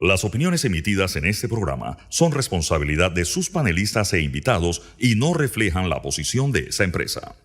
Las opiniones emitidas en este programa son responsabilidad de sus panelistas e invitados y no reflejan la posición de esa empresa.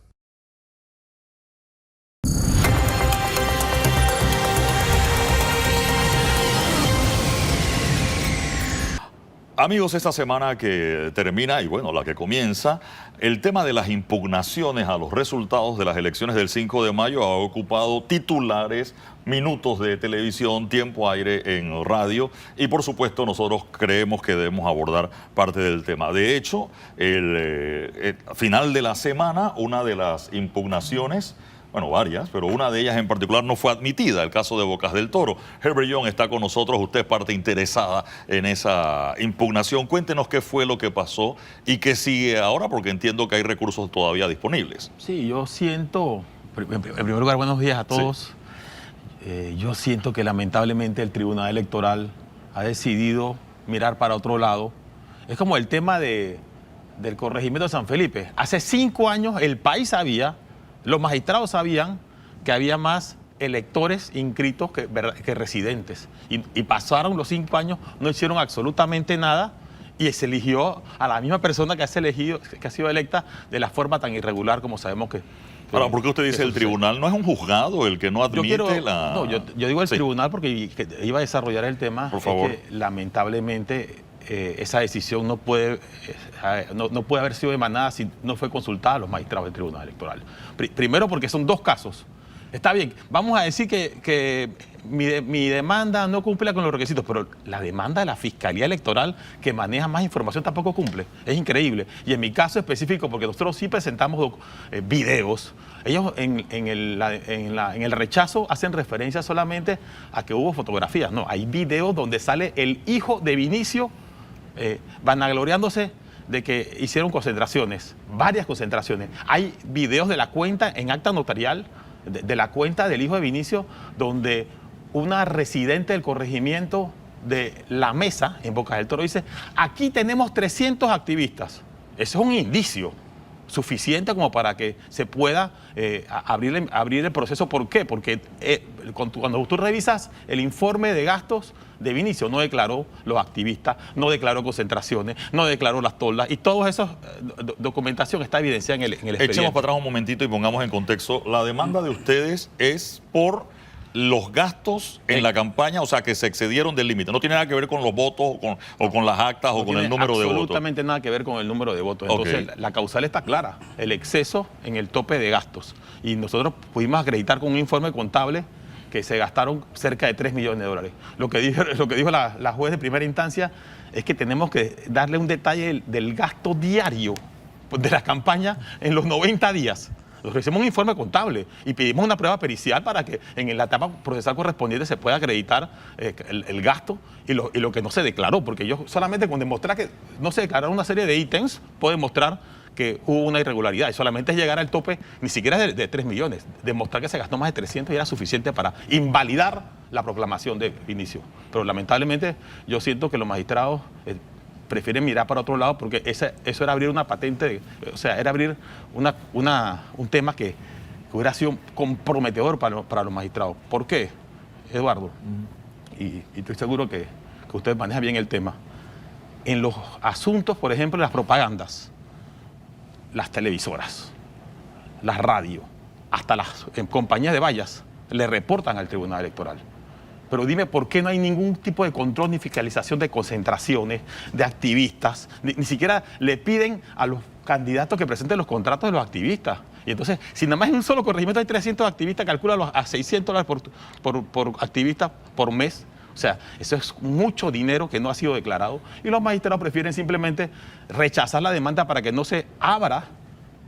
Amigos, esta semana que termina y bueno, la que comienza, el tema de las impugnaciones a los resultados de las elecciones del 5 de mayo ha ocupado titulares, minutos de televisión, tiempo aire en radio y por supuesto nosotros creemos que debemos abordar parte del tema. De hecho, el final de la semana, una de las impugnaciones, bueno, varias, pero una de ellas en particular no fue admitida, el caso de Bocas del Toro. Herbert Young está con nosotros, usted es parte interesada en esa impugnación. Cuéntenos qué fue lo que pasó y qué sigue ahora, porque entiendo que hay recursos todavía disponibles. Sí, yo siento, en primer lugar, buenos días a todos. Sí. Yo siento que lamentablemente el Tribunal Electoral ha decidido mirar para otro lado. Es como el tema del corregimiento de San Felipe. Hace 5 años el país sabía, los magistrados sabían que había más electores inscritos que residentes. Y pasaron los 5 años, no hicieron absolutamente nada y se eligió a la misma persona que ha sido electa de la forma tan irregular como sabemos que... Ahora, ¿por qué usted dice el tribunal? ¿No es un juzgado el que no admite No, yo digo el tribunal porque iba a desarrollar el tema. Por favor. Es que, lamentablemente esa decisión no puede haber sido emanada si no fue consultada a los magistrados del Tribunal Electoral. Primero porque son 2 casos. Está bien, vamos a decir que mi demanda no cumple con los requisitos, pero la demanda de la Fiscalía Electoral, que maneja más información, tampoco cumple. Es increíble. Y en mi caso específico, porque nosotros sí presentamos videos, ellos en el rechazo hacen referencia solamente a que hubo fotografías. No, hay videos donde sale el hijo de Vinicio vanagloriándose de que hicieron concentraciones, varias concentraciones. Hay videos de la cuenta en acta notarial, de la cuenta del hijo de Vinicio, donde una residente del corregimiento de La Mesa, en Bocas del Toro, dice: aquí tenemos 300 activistas. Eso es un indicio suficiente como para que se pueda abrir el proceso. ¿Por qué? Porque cuando tú revisas el informe de gastos de Vinicio, no declaró los activistas, no declaró concentraciones, no declaró las toldas, y toda esa documentación está evidenciada en el expediente. Echemos para atrás un momentito y pongamos en contexto. La demanda de ustedes es por los gastos en la campaña, o sea, que se excedieron del límite. No tiene nada que ver con los votos o con las actas o con el número de votos. Absolutamente nada que ver con el número de votos. Entonces, la causal está clara, el exceso en el tope de gastos. Y nosotros pudimos acreditar con un informe contable que se gastaron cerca de $3 millones. Lo que dijo la juez de primera instancia es que tenemos que darle un detalle del gasto diario de la campaña en los 90 días. Nosotros hicimos un informe contable y pedimos una prueba pericial para que en la etapa procesal correspondiente se pueda acreditar el gasto y lo que no se declaró, porque yo solamente con demostrar que no se declararon una serie de ítems puedo demostrar que hubo una irregularidad, y solamente es llegar al tope, ni siquiera de 3 millones, demostrar que se gastó más de 300 y era suficiente para invalidar la proclamación de Vinicio. Pero lamentablemente yo siento que los magistrados prefieren mirar para otro lado, porque eso era abrir una patente, o sea, era abrir un tema que hubiera sido comprometedor para los magistrados. ¿Por qué, Eduardo? Y estoy seguro que ustedes manejan bien el tema. En los asuntos, por ejemplo, las propagandas, las televisoras, las radios, hasta las compañías de vallas le reportan al Tribunal Electoral. Pero dime, ¿por qué no hay ningún tipo de control ni fiscalización de concentraciones, de activistas? Ni siquiera le piden a los candidatos que presenten los contratos de los activistas. Y entonces, si nada más en un solo corregimiento hay 300 activistas, calcúlalos a $600 por activista por mes. O sea, eso es mucho dinero que no ha sido declarado. Y los magistrados prefieren simplemente rechazar la demanda para que no se abra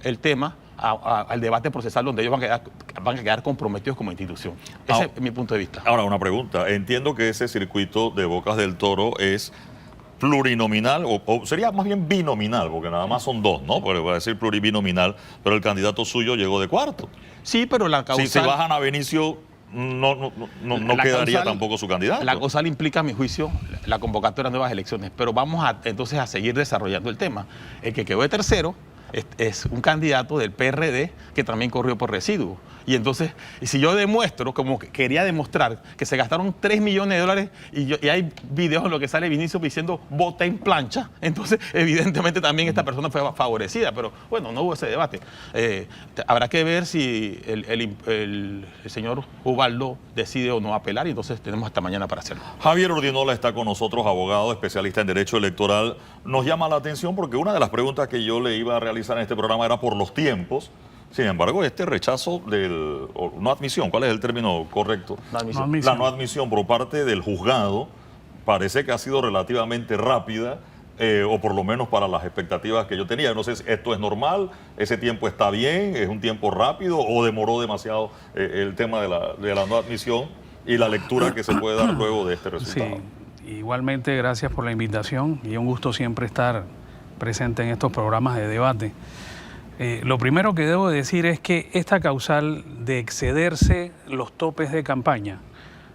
el tema al debate procesal, donde ellos van a quedar comprometidos como institución. Ese es mi punto de vista. Ahora, una pregunta. Entiendo que ese circuito de Bocas del Toro es plurinominal, o sería más bien binominal, porque nada más son 2, ¿no? Porque voy a decir pluribinominal, pero el candidato suyo llegó de cuarto. Sí, pero la causal... Si bajan a Benicio, no quedaría tampoco su candidato. La causal implica, a mi juicio, la convocatoria de nuevas elecciones, pero vamos entonces a seguir desarrollando el tema. El que quedó de tercero es un candidato del PRD que también corrió por residuos. Y entonces, si yo demuestro, como que quería demostrar, que se gastaron 3 millones de dólares y hay videos en los que sale Vinicius diciendo vota en plancha, entonces evidentemente también esta persona fue favorecida, pero bueno, no hubo ese debate. Habrá que ver si el señor Ubaldo decide o no apelar, y entonces tenemos hasta mañana para hacerlo. Javier Ordinola está con nosotros, abogado, especialista en Derecho Electoral. Nos llama la atención porque una de las preguntas que yo le iba a realizar en este programa era por los tiempos. Sin embargo, este rechazo o no admisión, ¿cuál es el término correcto? No admisión. La no admisión por parte del juzgado parece que ha sido relativamente rápida, o por lo menos para las expectativas que yo tenía. No sé si esto es normal, ese tiempo está bien, es un tiempo rápido o demoró demasiado el tema de la no admisión y la lectura que se puede dar luego de este resultado. Sí, igualmente gracias por la invitación y un gusto siempre estar presente en estos programas de debate. Lo primero que debo decir es que esta causal de excederse los topes de campaña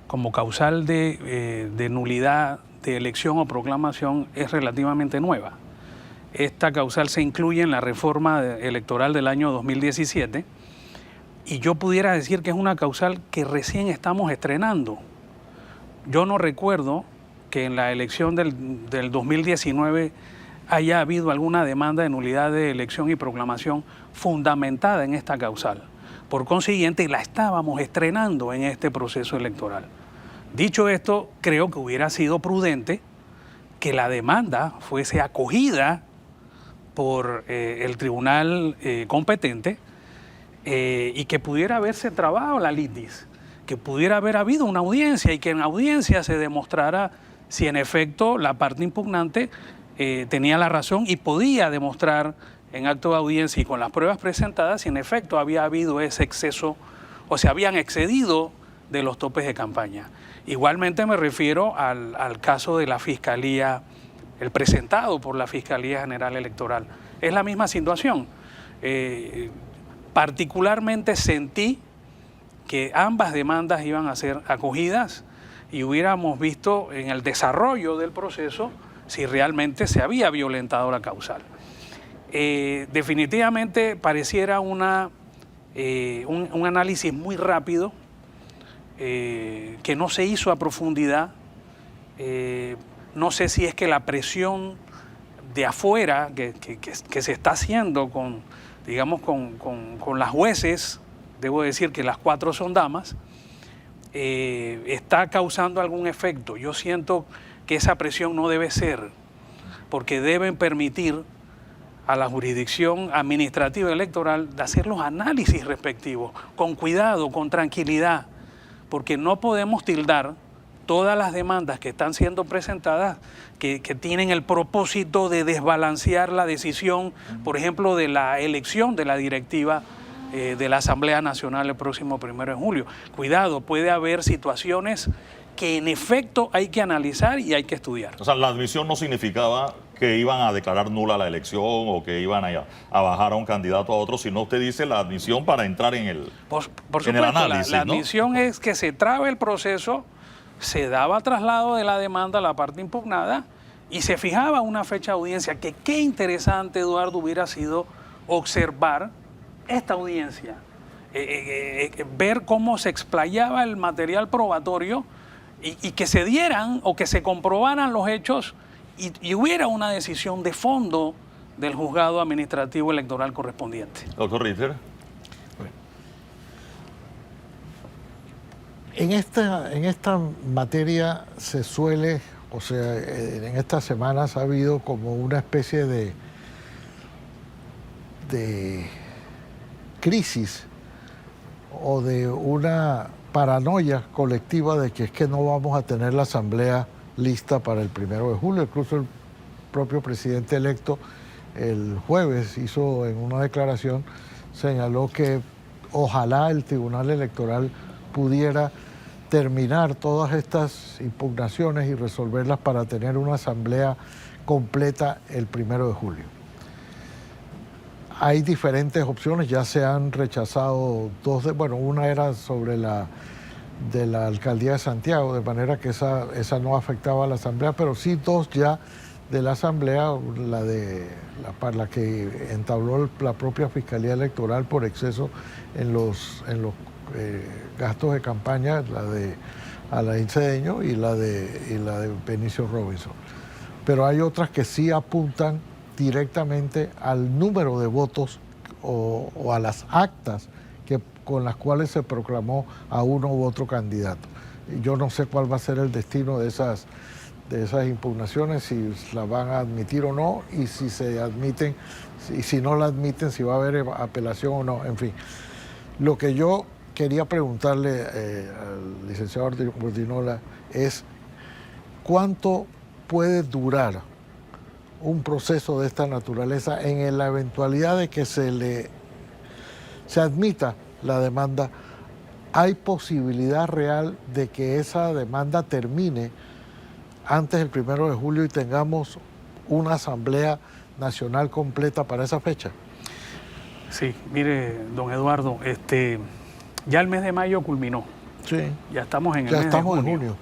como causal de nulidad de elección o proclamación es relativamente nueva. Esta causal se incluye en la reforma electoral del año 2017 y yo pudiera decir que es una causal que recién estamos estrenando. Yo no recuerdo que en la elección del 2019 haya habido alguna demanda de nulidad de elección y proclamación fundamentada en esta causal. Por consiguiente, la estábamos estrenando en este proceso electoral. Dicho esto, creo que hubiera sido prudente que la demanda fuese acogida por el tribunal competente y que pudiera haberse trabado la litis, que pudiera haber habido una audiencia y que en la audiencia se demostrara si en efecto la parte impugnante tenía la razón y podía demostrar en acto de audiencia y con las pruebas presentadas si en efecto había habido ese exceso o se habían excedido de los topes de campaña. Igualmente me refiero al caso de la Fiscalía, el presentado por la Fiscalía General Electoral. Es la misma situación. Particularmente sentí que ambas demandas iban a ser acogidas y hubiéramos visto en el desarrollo del proceso si realmente se había violentado la causal. Definitivamente pareciera un análisis muy rápido, que no se hizo a profundidad. No sé si es que la presión de afuera que se está haciendo con las jueces, debo decir que las 4 son damas, está causando algún efecto. Yo siento que esa presión no debe ser, porque deben permitir a la jurisdicción administrativa electoral de hacer los análisis respectivos, con cuidado, con tranquilidad, porque no podemos tildar todas las demandas que están siendo presentadas que tienen el propósito de desbalancear la decisión, por ejemplo, de la elección de la directiva de la Asamblea Nacional el próximo 1 de julio. Cuidado, puede haber situaciones que en efecto hay que analizar y hay que estudiar. O sea, la admisión no significaba que iban a declarar nula la elección o que iban a bajar a un candidato a otro, sino usted dice la admisión para entrar en el, por supuesto, en el análisis, la admisión, ¿no? Es que se trabe el proceso, se daba traslado de la demanda a la parte impugnada y se fijaba una fecha de audiencia, que qué interesante, Eduardo, hubiera sido observar esta audiencia, ver cómo se explayaba el material probatorio y que se dieran o que se comprobaran los hechos y hubiera una decisión de fondo del juzgado administrativo electoral correspondiente. Doctor Ritter. En esta materia se suele, o sea, en estas semanas ha habido como una especie de crisis o de una paranoia colectiva de que es que no vamos a tener la asamblea lista para el 1 de julio. Incluso el propio presidente electo el jueves hizo en una declaración, señaló que ojalá el Tribunal Electoral pudiera terminar todas estas impugnaciones y resolverlas para tener una asamblea completa el 1 de julio. Hay diferentes opciones, ya se han rechazado dos, una era sobre de la alcaldía de Santiago, de manera que esa no afectaba a la asamblea, pero sí 2 ya de la Asamblea, para la que entabló la propia Fiscalía Electoral por exceso en los gastos de campaña, la de Alain Cedeño y la de Benicio Robinson. Pero hay otras que sí apuntan directamente al número de votos o a las actas con las cuales se proclamó a uno u otro candidato. Yo no sé cuál va a ser el destino de esas impugnaciones, si las van a admitir o no, y si se admiten, y si no la admiten, si va a haber apelación o no, en fin. Lo que yo quería preguntarle al licenciado Ordinola es ¿cuánto puede durar un proceso de esta naturaleza en la eventualidad de que se admita la demanda? ¿Hay posibilidad real de que esa demanda termine antes del 1 de julio y tengamos una Asamblea Nacional completa para esa fecha? Sí, mire, don Eduardo, ya el mes de mayo culminó. Sí. Ya estamos en el mes estamos de junio. en junio.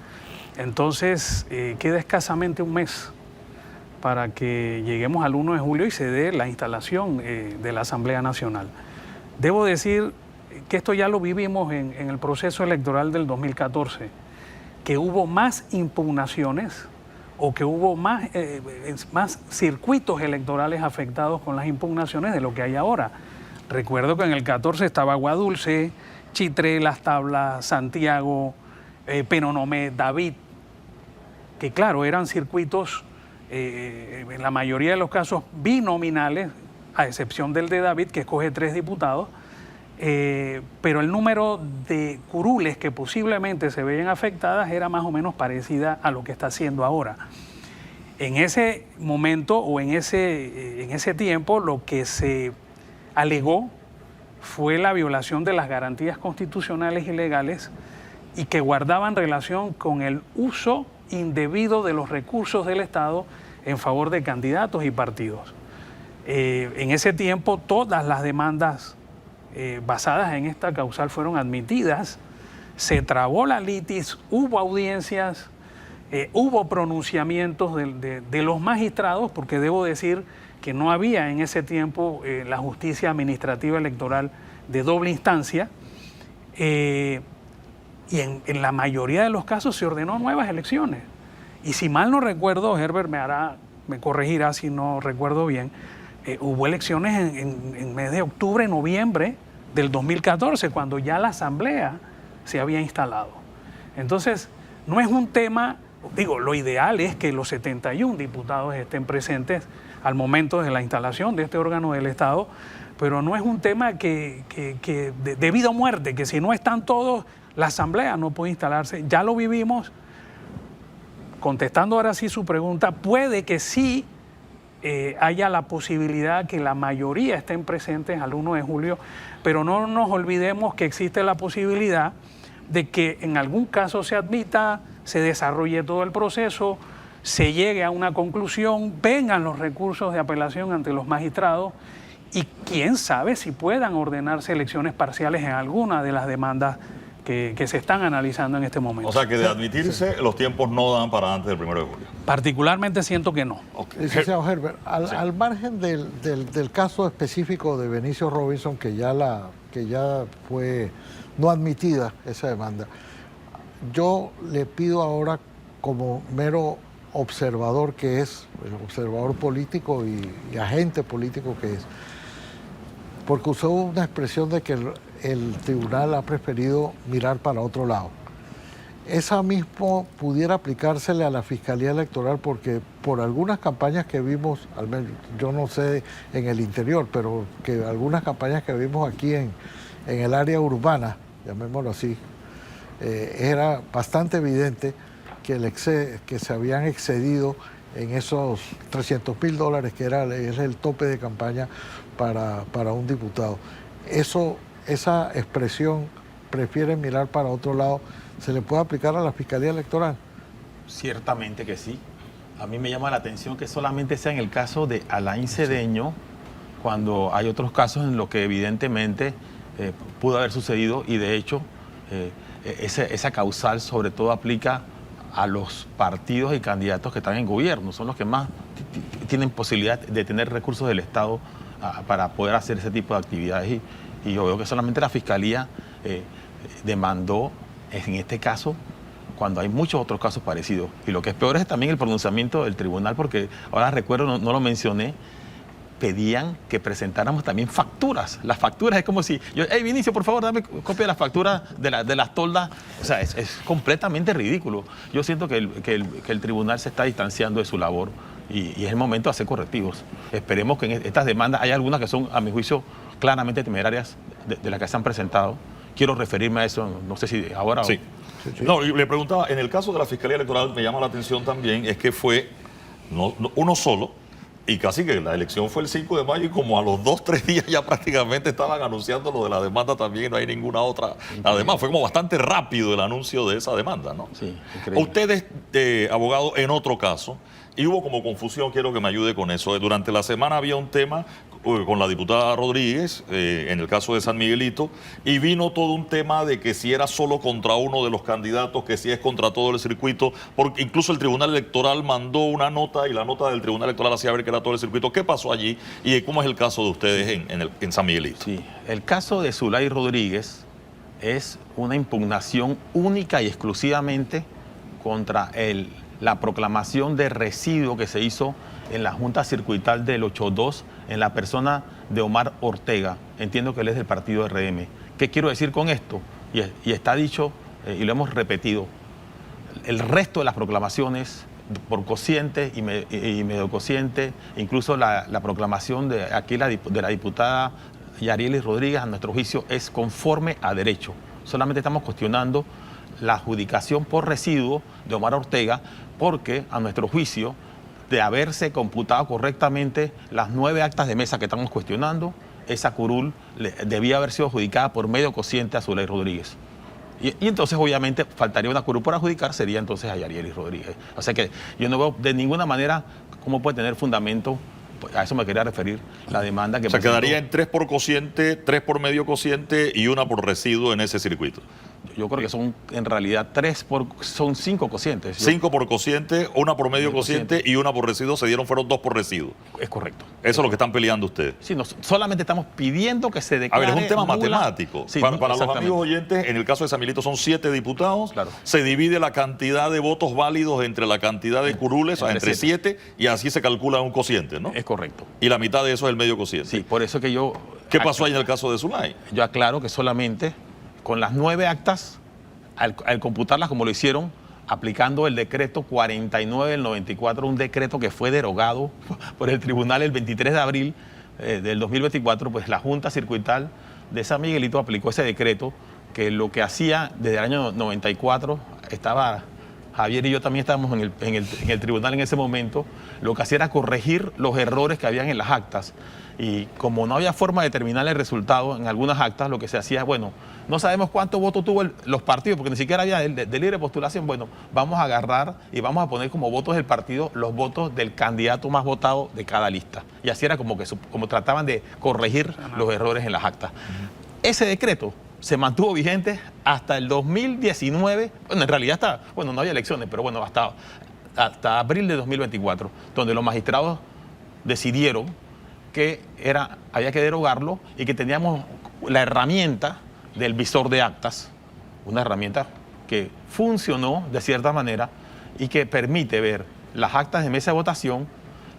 Entonces, queda escasamente un mes para que lleguemos al 1 de julio y se dé la instalación de la Asamblea Nacional. Debo decir que esto ya lo vivimos en el proceso electoral del 2014, que hubo más impugnaciones o que hubo más circuitos electorales afectados con las impugnaciones de lo que hay ahora. Recuerdo que en el 14 estaba Aguadulce, Chitré, Las Tablas, Santiago, Penonomé, David, que claro, eran circuitos, en la mayoría de los casos binominales, a excepción del de David, que escoge 3 diputados, pero el número de curules que posiblemente se veían afectadas era más o menos parecida a lo que está haciendo ahora. En ese momento o en ese tiempo lo que se alegó fue la violación de las garantías constitucionales y legales y que guardaban relación con el uso indebido de los recursos del Estado en favor de candidatos y partidos. En ese tiempo todas las demandas basadas en esta causal fueron admitidas, se trabó la litis, hubo audiencias, hubo pronunciamientos de los magistrados, porque debo decir que no había en ese tiempo la justicia administrativa electoral de doble instancia, y en la mayoría de los casos se ordenó nuevas elecciones. Y si mal no recuerdo, Herbert me corregirá si no recuerdo bien, hubo elecciones en mes de octubre, noviembre del 2014, cuando ya la Asamblea se había instalado. Entonces, no es un tema, digo, lo ideal es que los 71 diputados estén presentes al momento de la instalación de este órgano del Estado, pero no es un tema que de vida o muerte, que si no están todos, la Asamblea no puede instalarse. Ya lo vivimos. Contestando ahora sí su pregunta, puede que sí haya la posibilidad que la mayoría estén presentes al 1 de julio, pero no nos olvidemos que existe la posibilidad de que en algún caso se admita, se desarrolle todo el proceso, se llegue a una conclusión, vengan los recursos de apelación ante los magistrados y quién sabe si puedan ordenarse elecciones parciales en alguna de las demandas que se están analizando en este momento. O sea que de admitirse, los tiempos no dan para antes del 1 de julio. Particularmente siento que no. Okay. Licenciado Herbert, Sí. al margen del caso específico de Benicio Robinson, que ya fue no admitida esa demanda, yo le pido ahora, como mero observador que es, observador político y agente político que es, porque usó una expresión de que el tribunal ha preferido mirar para otro lado. Esa mismo pudiera aplicársele a la Fiscalía Electoral, porque por algunas campañas que vimos, al menos yo no sé en el interior, pero que algunas campañas que vimos aquí en el área urbana, llamémoslo así, era bastante evidente que se habían excedido en esos $300,000 que es el tope de campaña para un diputado. Esa expresión, prefiere mirar para otro lado, ¿se le puede aplicar a la Fiscalía Electoral? Ciertamente que sí. A mí me llama la atención que solamente sea en el caso de Alain Cedeño, cuando hay otros casos en los que evidentemente pudo haber sucedido y de hecho esa causal sobre todo aplica a los partidos y candidatos que están en gobierno. Son los que más tienen posibilidad de tener recursos del Estado para poder hacer ese tipo de actividades. Y yo veo que solamente la Fiscalía demandó, en este caso, cuando hay muchos otros casos parecidos. Y lo que es peor es también el pronunciamiento del tribunal, porque ahora recuerdo, no lo mencioné, pedían que presentáramos también facturas. Las facturas es como si, hey Vinicio, por favor, dame copia de las facturas de las toldas. O sea, es completamente ridículo. Yo siento que el tribunal se está distanciando de su labor y es el momento de hacer correctivos. Esperemos que en estas demandas, hay algunas que son, a mi juicio, claramente temerarias de las que se han presentado. Quiero referirme a eso, no sé si ahora... Sí. No, le preguntaba, en el caso de la Fiscalía Electoral me llama la atención también, es que fue uno solo, y casi que la elección fue el 5 de mayo y como a los 2-3 días ya prácticamente estaban anunciando lo de la demanda también, no hay ninguna otra. Además, fue como bastante rápido el anuncio de esa demanda, ¿no? Sí, increíble. Ustedes, abogado, en otro caso, y hubo como confusión, quiero que me ayude con eso. Durante la semana había un tema con la diputada Rodríguez, en el caso de San Miguelito, y vino todo un tema de que si era solo contra uno de los candidatos, que si es contra todo el circuito, porque incluso el Tribunal Electoral mandó una nota y la nota del Tribunal Electoral hacía ver que era todo el circuito. ¿Qué pasó allí y cómo es el caso de ustedes en San Miguelito? Sí, el caso de Zulay Rodríguez es una impugnación única y exclusivamente contra la proclamación de residuo que se hizo en la Junta Circuital del 8-2 en la persona de Omar Ortega. Entiendo que él es del partido RM. ¿Qué quiero decir con esto? Y está dicho, y lo hemos repetido, el resto de las proclamaciones por cociente y medio cociente, incluso la proclamación de aquí de la diputada Yarielis Rodríguez, a nuestro juicio, es conforme a derecho. Solamente estamos cuestionando la adjudicación por residuo de Omar Ortega, porque a nuestro juicio, de haberse computado correctamente las 9 actas de mesa que estamos cuestionando, esa curul debía haber sido adjudicada por medio cociente a Zulay Rodríguez. Y entonces, obviamente, faltaría una curul por adjudicar, sería entonces a Yarielis Rodríguez. O sea que yo no veo de ninguna manera cómo puede tener fundamento, a eso me quería referir, la demanda que... O sea, quedaría en 3 por cociente, 3 por medio cociente y 1 por residuo en ese circuito. Yo creo que son en realidad 5 cocientes. 5 por cociente, 1 por medio cociente y 1 por residuo, fueron 2 por residuo. Es correcto. Eso es lo que están peleando ustedes. Sí, solamente estamos pidiendo que se declare... A ver, es un tema nula. matemático. Sí, para los amigos oyentes, en el caso de San Miguelito son 7 diputados. Claro. Se divide la cantidad de votos válidos entre la cantidad de curules, entre 7, y así se calcula un cociente, ¿no? Es correcto. Y la mitad de eso es el medio cociente. Sí, por eso que yo... ¿Qué pasó ahí en el caso de Zulay? Yo aclaro que solamente con las 9 actas, al computarlas como lo hicieron, aplicando el decreto 49 del 94, un decreto que fue derogado por el tribunal el 23 de abril del 2024, pues la Junta Circuital de San Miguelito aplicó ese decreto que lo que hacía desde el año 94, estaba Javier y yo también estábamos en el tribunal en ese momento, lo que hacía era corregir los errores que habían en las actas. Y como no había forma de determinar el resultado en algunas actas, lo que se hacía es, bueno, no sabemos cuántos votos tuvo los partidos, porque ni siquiera había de libre postulación. Bueno, vamos a agarrar y vamos a poner como votos del partido los votos del candidato más votado de cada lista. Y así era como trataban de corregir los errores en las actas. Ese decreto se mantuvo vigente hasta el 2019, bueno, en realidad no había elecciones, pero bueno, hasta abril de 2024, donde los magistrados decidieron que había que derogarlo y que teníamos la herramienta del visor de actas, una herramienta que funcionó de cierta manera y que permite ver las actas de mesa de votación,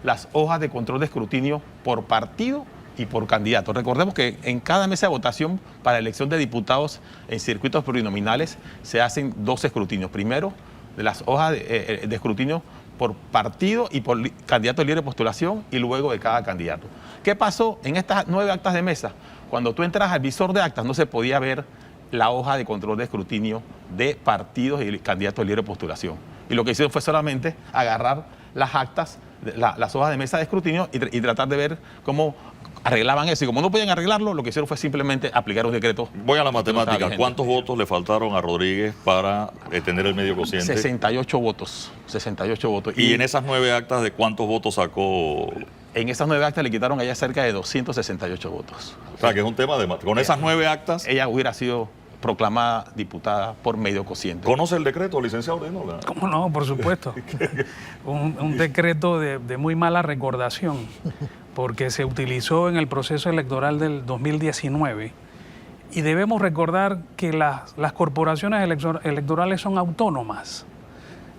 las hojas de control de escrutinio por partido y por candidato. Recordemos que en cada mesa de votación para elección de diputados en circuitos plurinominales se hacen 2 escrutinios. Primero, de las hojas de escrutinio por partido y por candidato de libre postulación y luego de cada candidato. ¿Qué pasó en estas 9 actas de mesa? Cuando tú entras al visor de actas no se podía ver la hoja de control de escrutinio de partidos y candidatos de libre postulación. Y lo que hicieron fue solamente agarrar las actas, las hojas de mesa de escrutinio y tratar de ver cómo arreglaban eso. Y como no podían arreglarlo, lo que hicieron fue simplemente aplicar un decreto. Voy a la matemática. ¿Cuántos votos le faltaron a Rodríguez para tener el medio cociente? 68 votos. 68 votos. ¿Y en esas 9 actas de cuántos votos sacó? En esas 9 actas le quitaron a ella cerca de 268 votos. O sea, que es un tema de... Con esas 9 actas... Ella hubiera sido proclamada diputada por medio cociente. ¿Conoce el decreto, licenciado Ordinola? ¿Cómo no? Por supuesto. Un decreto de muy mala recordación, porque se utilizó en el proceso electoral del 2019. Y debemos recordar que las corporaciones electorales son autónomas.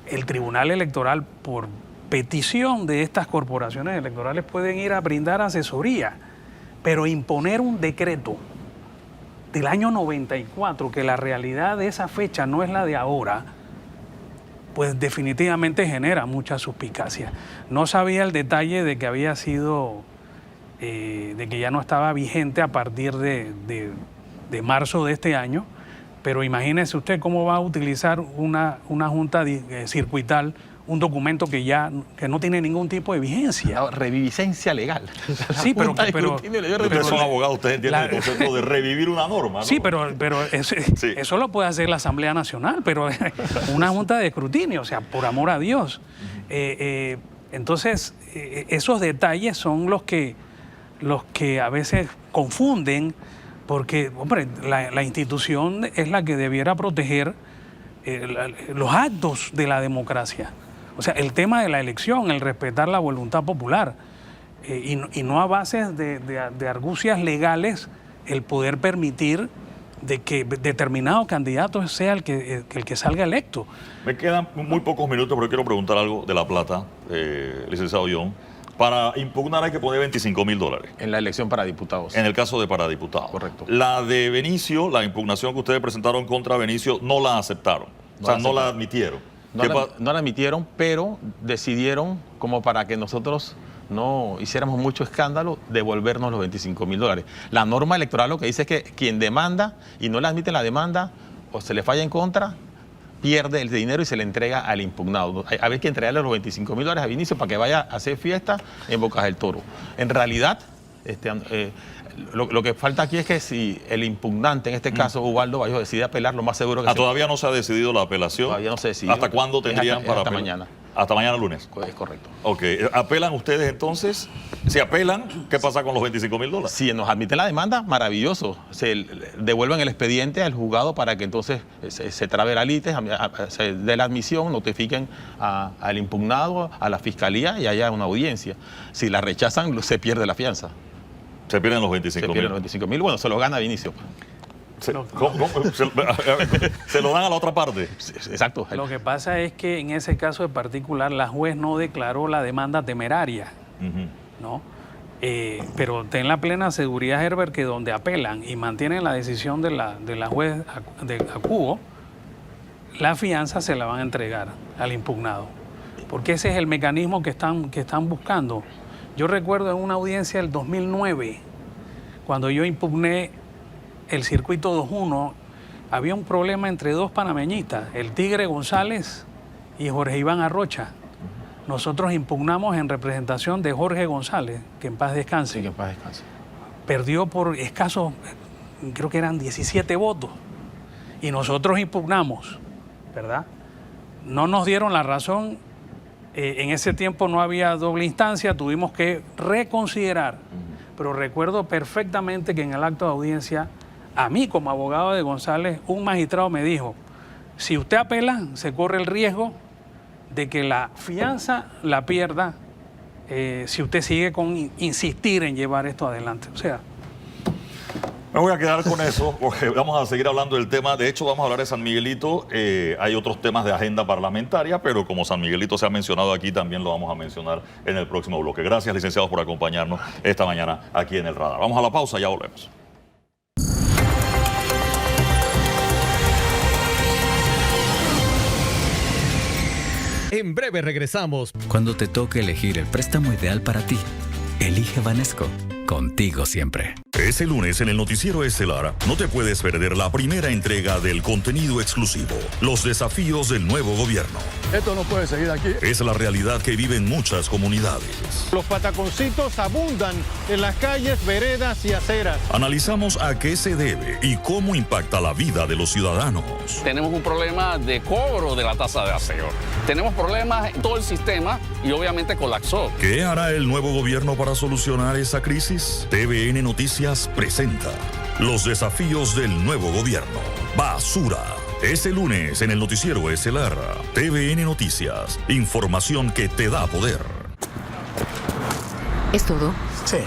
El Tribunal Electoral, por petición de estas corporaciones electorales, pueden ir a brindar asesoría, pero imponer un decreto del año 94, que la realidad de esa fecha no es la de ahora, pues definitivamente genera mucha suspicacia. No sabía el detalle de que había sido, de que ya no estaba vigente a partir de marzo de este año, pero imagínese usted cómo va a utilizar una junta circuital un documento que no tiene ningún tipo de vigencia. Reviviscencia legal. Sí, pero ustedes son abogados, ustedes entienden el concepto de revivir una norma, ¿no? Sí, pero eso lo puede hacer la Asamblea Nacional, pero una junta de escrutinio, o sea, por amor a Dios. Entonces, esos detalles son los que a veces confunden, porque, hombre, la institución es la que debiera proteger los actos de la democracia. O sea, el tema de la elección, el respetar la voluntad popular, y no a bases de argucias legales el poder permitir de que determinado candidato sea el que salga electo. Me quedan muy pocos minutos, pero quiero preguntar algo de La Plata, licenciado John. Para impugnar hay que poner $25.000. En la elección para diputados. En el caso de para diputados. Correcto. La de Benicio, la impugnación que ustedes presentaron contra Benicio, no la aceptaron. No la admitieron. No la admitieron, pero decidieron, como para que nosotros no hiciéramos mucho escándalo, devolvernos los $25.000. La norma electoral lo que dice es que quien demanda y no le admite la demanda o se le falla en contra, pierde el dinero y se le entrega al impugnado. Habría que entregarle los $25.000 a Vinicio para que vaya a hacer fiesta en Bocas del Toro. En realidad, lo que falta aquí es que si el impugnante, en este caso Ubaldo Vallejo, decide apelar, lo más seguro que todavía no se ha decidido la apelación. Todavía no se decidió. ¿Hasta cuándo tendrían para hasta apelar? Mañana. Hasta mañana lunes. Es correcto. Ok. ¿Apelan ustedes entonces? Si apelan, ¿qué pasa con los $25.000? Si nos admiten la demanda, maravilloso. Se devuelven el expediente al juzgado para que entonces se trabe la litis, se dé la admisión, notifiquen al impugnado, a la fiscalía y haya una audiencia. Si la rechazan, se pierde la fianza. Se pierden los $25.000. Se pierden los $25.000. Bueno, se lo gana Vinicio. ¿Cómo? ¿Se lo dan a la otra parte? Exacto. Lo que pasa es que en ese caso en particular la juez no declaró la demanda temeraria, ¿no? Pero ten la plena seguridad, Herbert, que donde apelan y mantienen la decisión de la juez de Acubo, la fianza se la van a entregar al impugnado. Porque ese es el mecanismo que están buscando. Yo recuerdo en una audiencia del 2009, cuando yo impugné el circuito 2.1, había un problema entre dos panameñistas, el Tigre González y Jorge Iván Arrocha. Nosotros impugnamos en representación de Jorge González, que en paz descanse. Sí, que en paz descanse. Perdió por escasos, creo que eran 17 votos. Y nosotros impugnamos, ¿verdad? No nos dieron la razón. En ese tiempo no había doble instancia, tuvimos que reconsiderar. Pero recuerdo perfectamente que en el acto de audiencia, a mí como abogado de González, un magistrado me dijo, si usted apela, se corre el riesgo de que la fianza la pierda si usted sigue con insistir en llevar esto adelante. O sea, me voy a quedar con eso porque vamos a seguir hablando del tema. De hecho, vamos a hablar de San Miguelito. Hay otros temas de agenda parlamentaria, pero como San Miguelito se ha mencionado aquí, también lo vamos a mencionar en el próximo bloque. Gracias, licenciados, por acompañarnos esta mañana aquí en El Radar. Vamos a la pausa, ya volvemos. En breve regresamos. Cuando te toque elegir el préstamo ideal para ti, elige Banesco. Contigo siempre. Ese lunes en el Noticiero Estelar no te puedes perder la primera entrega del contenido exclusivo, los desafíos del nuevo gobierno. Esto no puede seguir aquí. Es la realidad que viven muchas comunidades. Los pataconcitos abundan en las calles, veredas y aceras. Analizamos a qué se debe y cómo impacta la vida de los ciudadanos. Tenemos un problema de cobro de la tasa de aseo. Tenemos problemas en todo el sistema y obviamente colapsó. ¿Qué hará el nuevo gobierno para solucionar esa crisis? TVN Noticias presenta los desafíos del nuevo gobierno. basura. Este lunes en el noticiero Estelar, TVN Noticias, información que te da poder. ¿Es todo? Sí.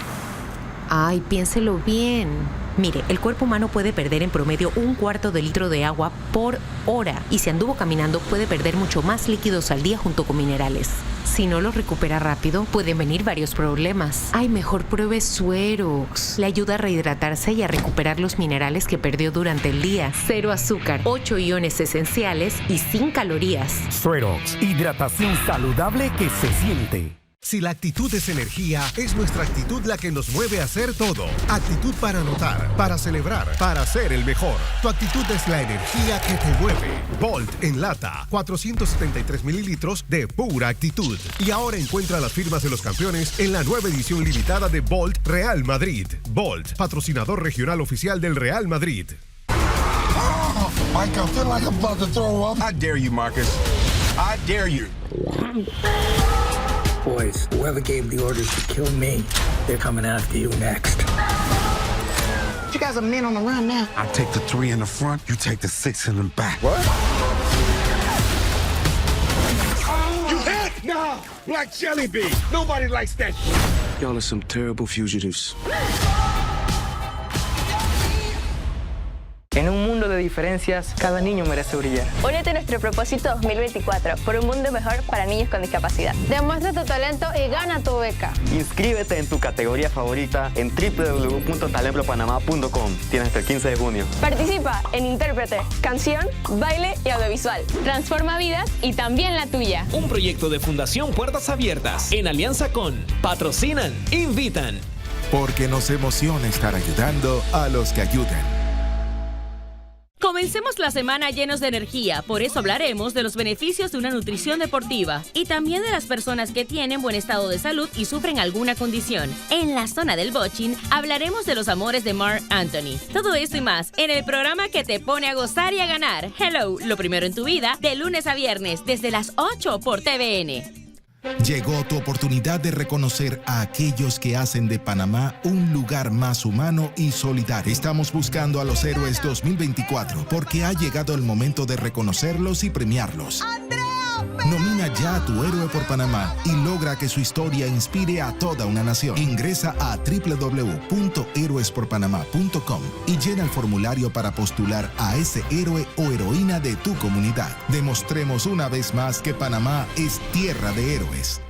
Ay, piénselo bien. Mire, el cuerpo humano puede perder en promedio 1/4 de litro de agua por hora y si anduvo caminando puede perder mucho más líquidos al día junto con minerales. Si no los recupera rápido, pueden venir varios problemas. Ay, mejor pruebe Suerox. Le ayuda a rehidratarse y a recuperar los minerales que perdió durante el día. 0 azúcar, 8 iones esenciales y sin calorías. Suerox, hidratación saludable que se siente. Si la actitud es energía, es nuestra actitud la que nos mueve a hacer todo. Actitud para anotar, para celebrar, para ser el mejor. Tu actitud es la energía que te mueve. Volt en lata, 473 mililitros de pura actitud. Y ahora encuentra las firmas de los campeones en la nueva edición limitada de Volt Real Madrid. Volt, patrocinador regional oficial del Real Madrid. Oh, Mike, I feel like I'm about to throw up. I dare you, Marcus. I dare you. Boys, whoever gave the orders to kill me, they're coming after you next. You guys are men on the run now. I take the 3 in the front, you take the 6 in the back. What? You hit! Nah, Black Jelly Bean. Nobody likes that shit. Y'all are some terrible fugitives. En un mundo de diferencias, cada niño merece brillar. Únete a nuestro propósito 2024 por un mundo mejor para niños con discapacidad. Demuestra tu talento y gana tu beca. Inscríbete en tu categoría favorita en www.talentpropanamá.com. Tienes hasta el 15 de junio. Participa en intérprete, canción, baile y audiovisual. Transforma vidas y también la tuya. Un proyecto de Fundación Puertas Abiertas en alianza con Patrocinan, Invitan. Porque nos emociona estar ayudando a los que ayudan. Comencemos la semana llenos de energía, por eso hablaremos de los beneficios de una nutrición deportiva y también de las personas que tienen buen estado de salud y sufren alguna condición. En la zona del bochin hablaremos de los amores de Marc Anthony. Todo esto y más en el programa que te pone a gozar y a ganar. Hello, lo primero en tu vida, de lunes a viernes desde las 8 por TVN. Llegó tu oportunidad de reconocer a aquellos que hacen de Panamá un lugar más humano y solidario. Estamos buscando a los héroes 2024 porque ha llegado el momento de reconocerlos y premiarlos. Nomina ya a tu héroe por Panamá y logra que su historia inspire a toda una nación. Ingresa a www.héroesporpanamá.com y llena el formulario para postular a ese héroe o heroína de tu comunidad. Demostremos una vez más que Panamá es tierra de héroes.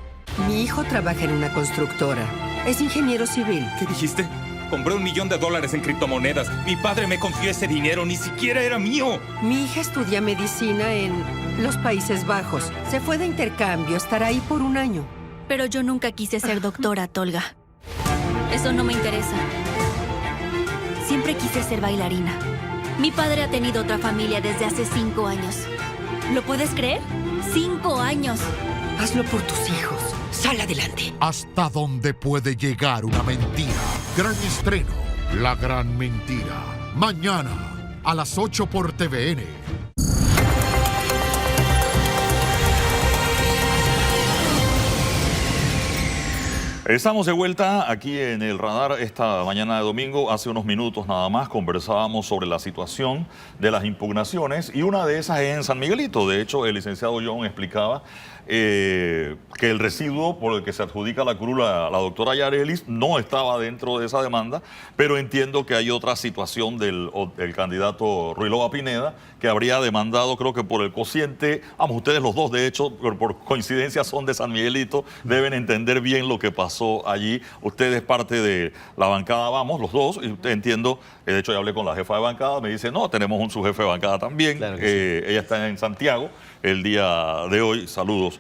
Mi hijo trabaja en una constructora. Es ingeniero civil. ¿Qué dijiste? Compré $1 millón en criptomonedas. Mi padre me confió ese dinero, ni siquiera era mío. Mi hija estudia medicina en los Países Bajos. Se fue de intercambio, estará ahí por 1 año. Pero yo nunca quise ser doctora, Tolga. Eso no me interesa. Siempre quise ser bailarina. Mi padre ha tenido otra familia desde hace 5 años. ¿Lo puedes creer? 5 años. Hazlo por tus hijos. Sal adelante. ¿Hasta dónde puede llegar una mentira? Gran estreno, La Gran Mentira. Mañana, a las 8 por TVN. Estamos de vuelta aquí en el radar esta mañana de domingo. Hace unos minutos nada más conversábamos sobre la situación de las impugnaciones y una de esas es en San Miguelito. De hecho, el licenciado John explicaba que el residuo por el que se adjudica la curula a la doctora Yarelis no estaba dentro de esa demanda, pero entiendo que hay otra situación del candidato Ruilova Pineda que habría demandado, creo que por el cociente. Vamos, ustedes los dos, de hecho, por coincidencia son de San Miguelito, deben entender bien lo que pasó allí. Ustedes parte de la bancada, vamos, los dos, y entiendo, de hecho ya hablé con la jefa de bancada, me dice, no, tenemos un subjefe de bancada también, claro que sí. Ella está en Santiago el día de hoy, saludos.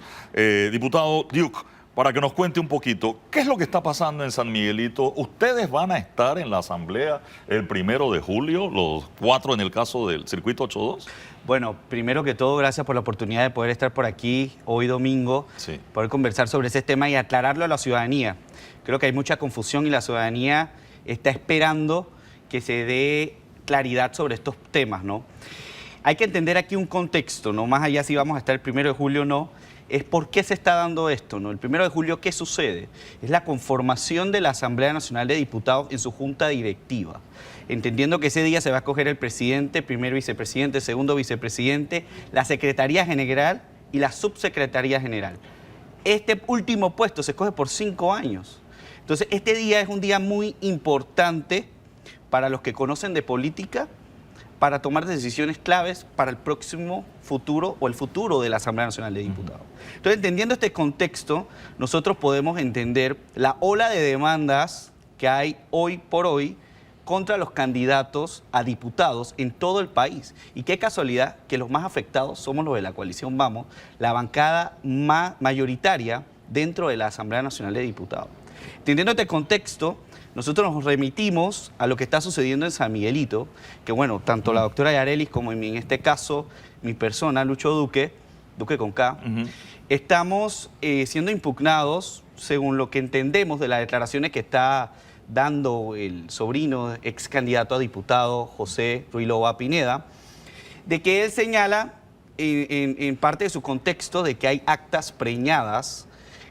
Diputado Duke, para que nos cuente un poquito, ¿qué es lo que está pasando en San Miguelito? ¿Ustedes van a estar en la asamblea el 1 de julio, los 4 en el caso del circuito 82? Bueno, primero que todo, gracias por la oportunidad de poder estar por aquí hoy domingo, sí, poder conversar sobre ese tema y aclararlo a la ciudadanía. Creo que hay mucha confusión y la ciudadanía está esperando que se dé claridad sobre estos temas, ¿no? Hay que entender aquí un contexto, ¿no? Más allá si vamos a estar el 1 de julio o no, es por qué se está dando esto, ¿no? El 1 de julio, ¿qué sucede? Es la conformación de la Asamblea Nacional de Diputados en su junta directiva. entendiendo que ese día se va a escoger el presidente, primer vicepresidente, segundo vicepresidente, la Secretaría General y la Subsecretaría General. Este último puesto se escoge por 5 años. Entonces, este día es un día muy importante para los que conocen de política, para tomar decisiones claves para el próximo futuro o el futuro de la Asamblea Nacional de Diputados. Entonces, entendiendo este contexto, nosotros podemos entender la ola de demandas que hay hoy por hoy contra los candidatos a diputados en todo el país. Y qué casualidad que los más afectados somos los de la coalición Vamos, la bancada mayoritaria dentro de la Asamblea Nacional de Diputados. Entendiendo este contexto, nosotros nos remitimos a lo que está sucediendo en San Miguelito, que bueno, tanto la doctora Yarelis como en este caso, mi persona, Lucho Duque con K, estamos siendo impugnados, según lo que entendemos de las declaraciones que está dando el sobrino, ex candidato a diputado, José Ruilova Pineda, de que él señala en parte de su contexto de que hay actas preñadas,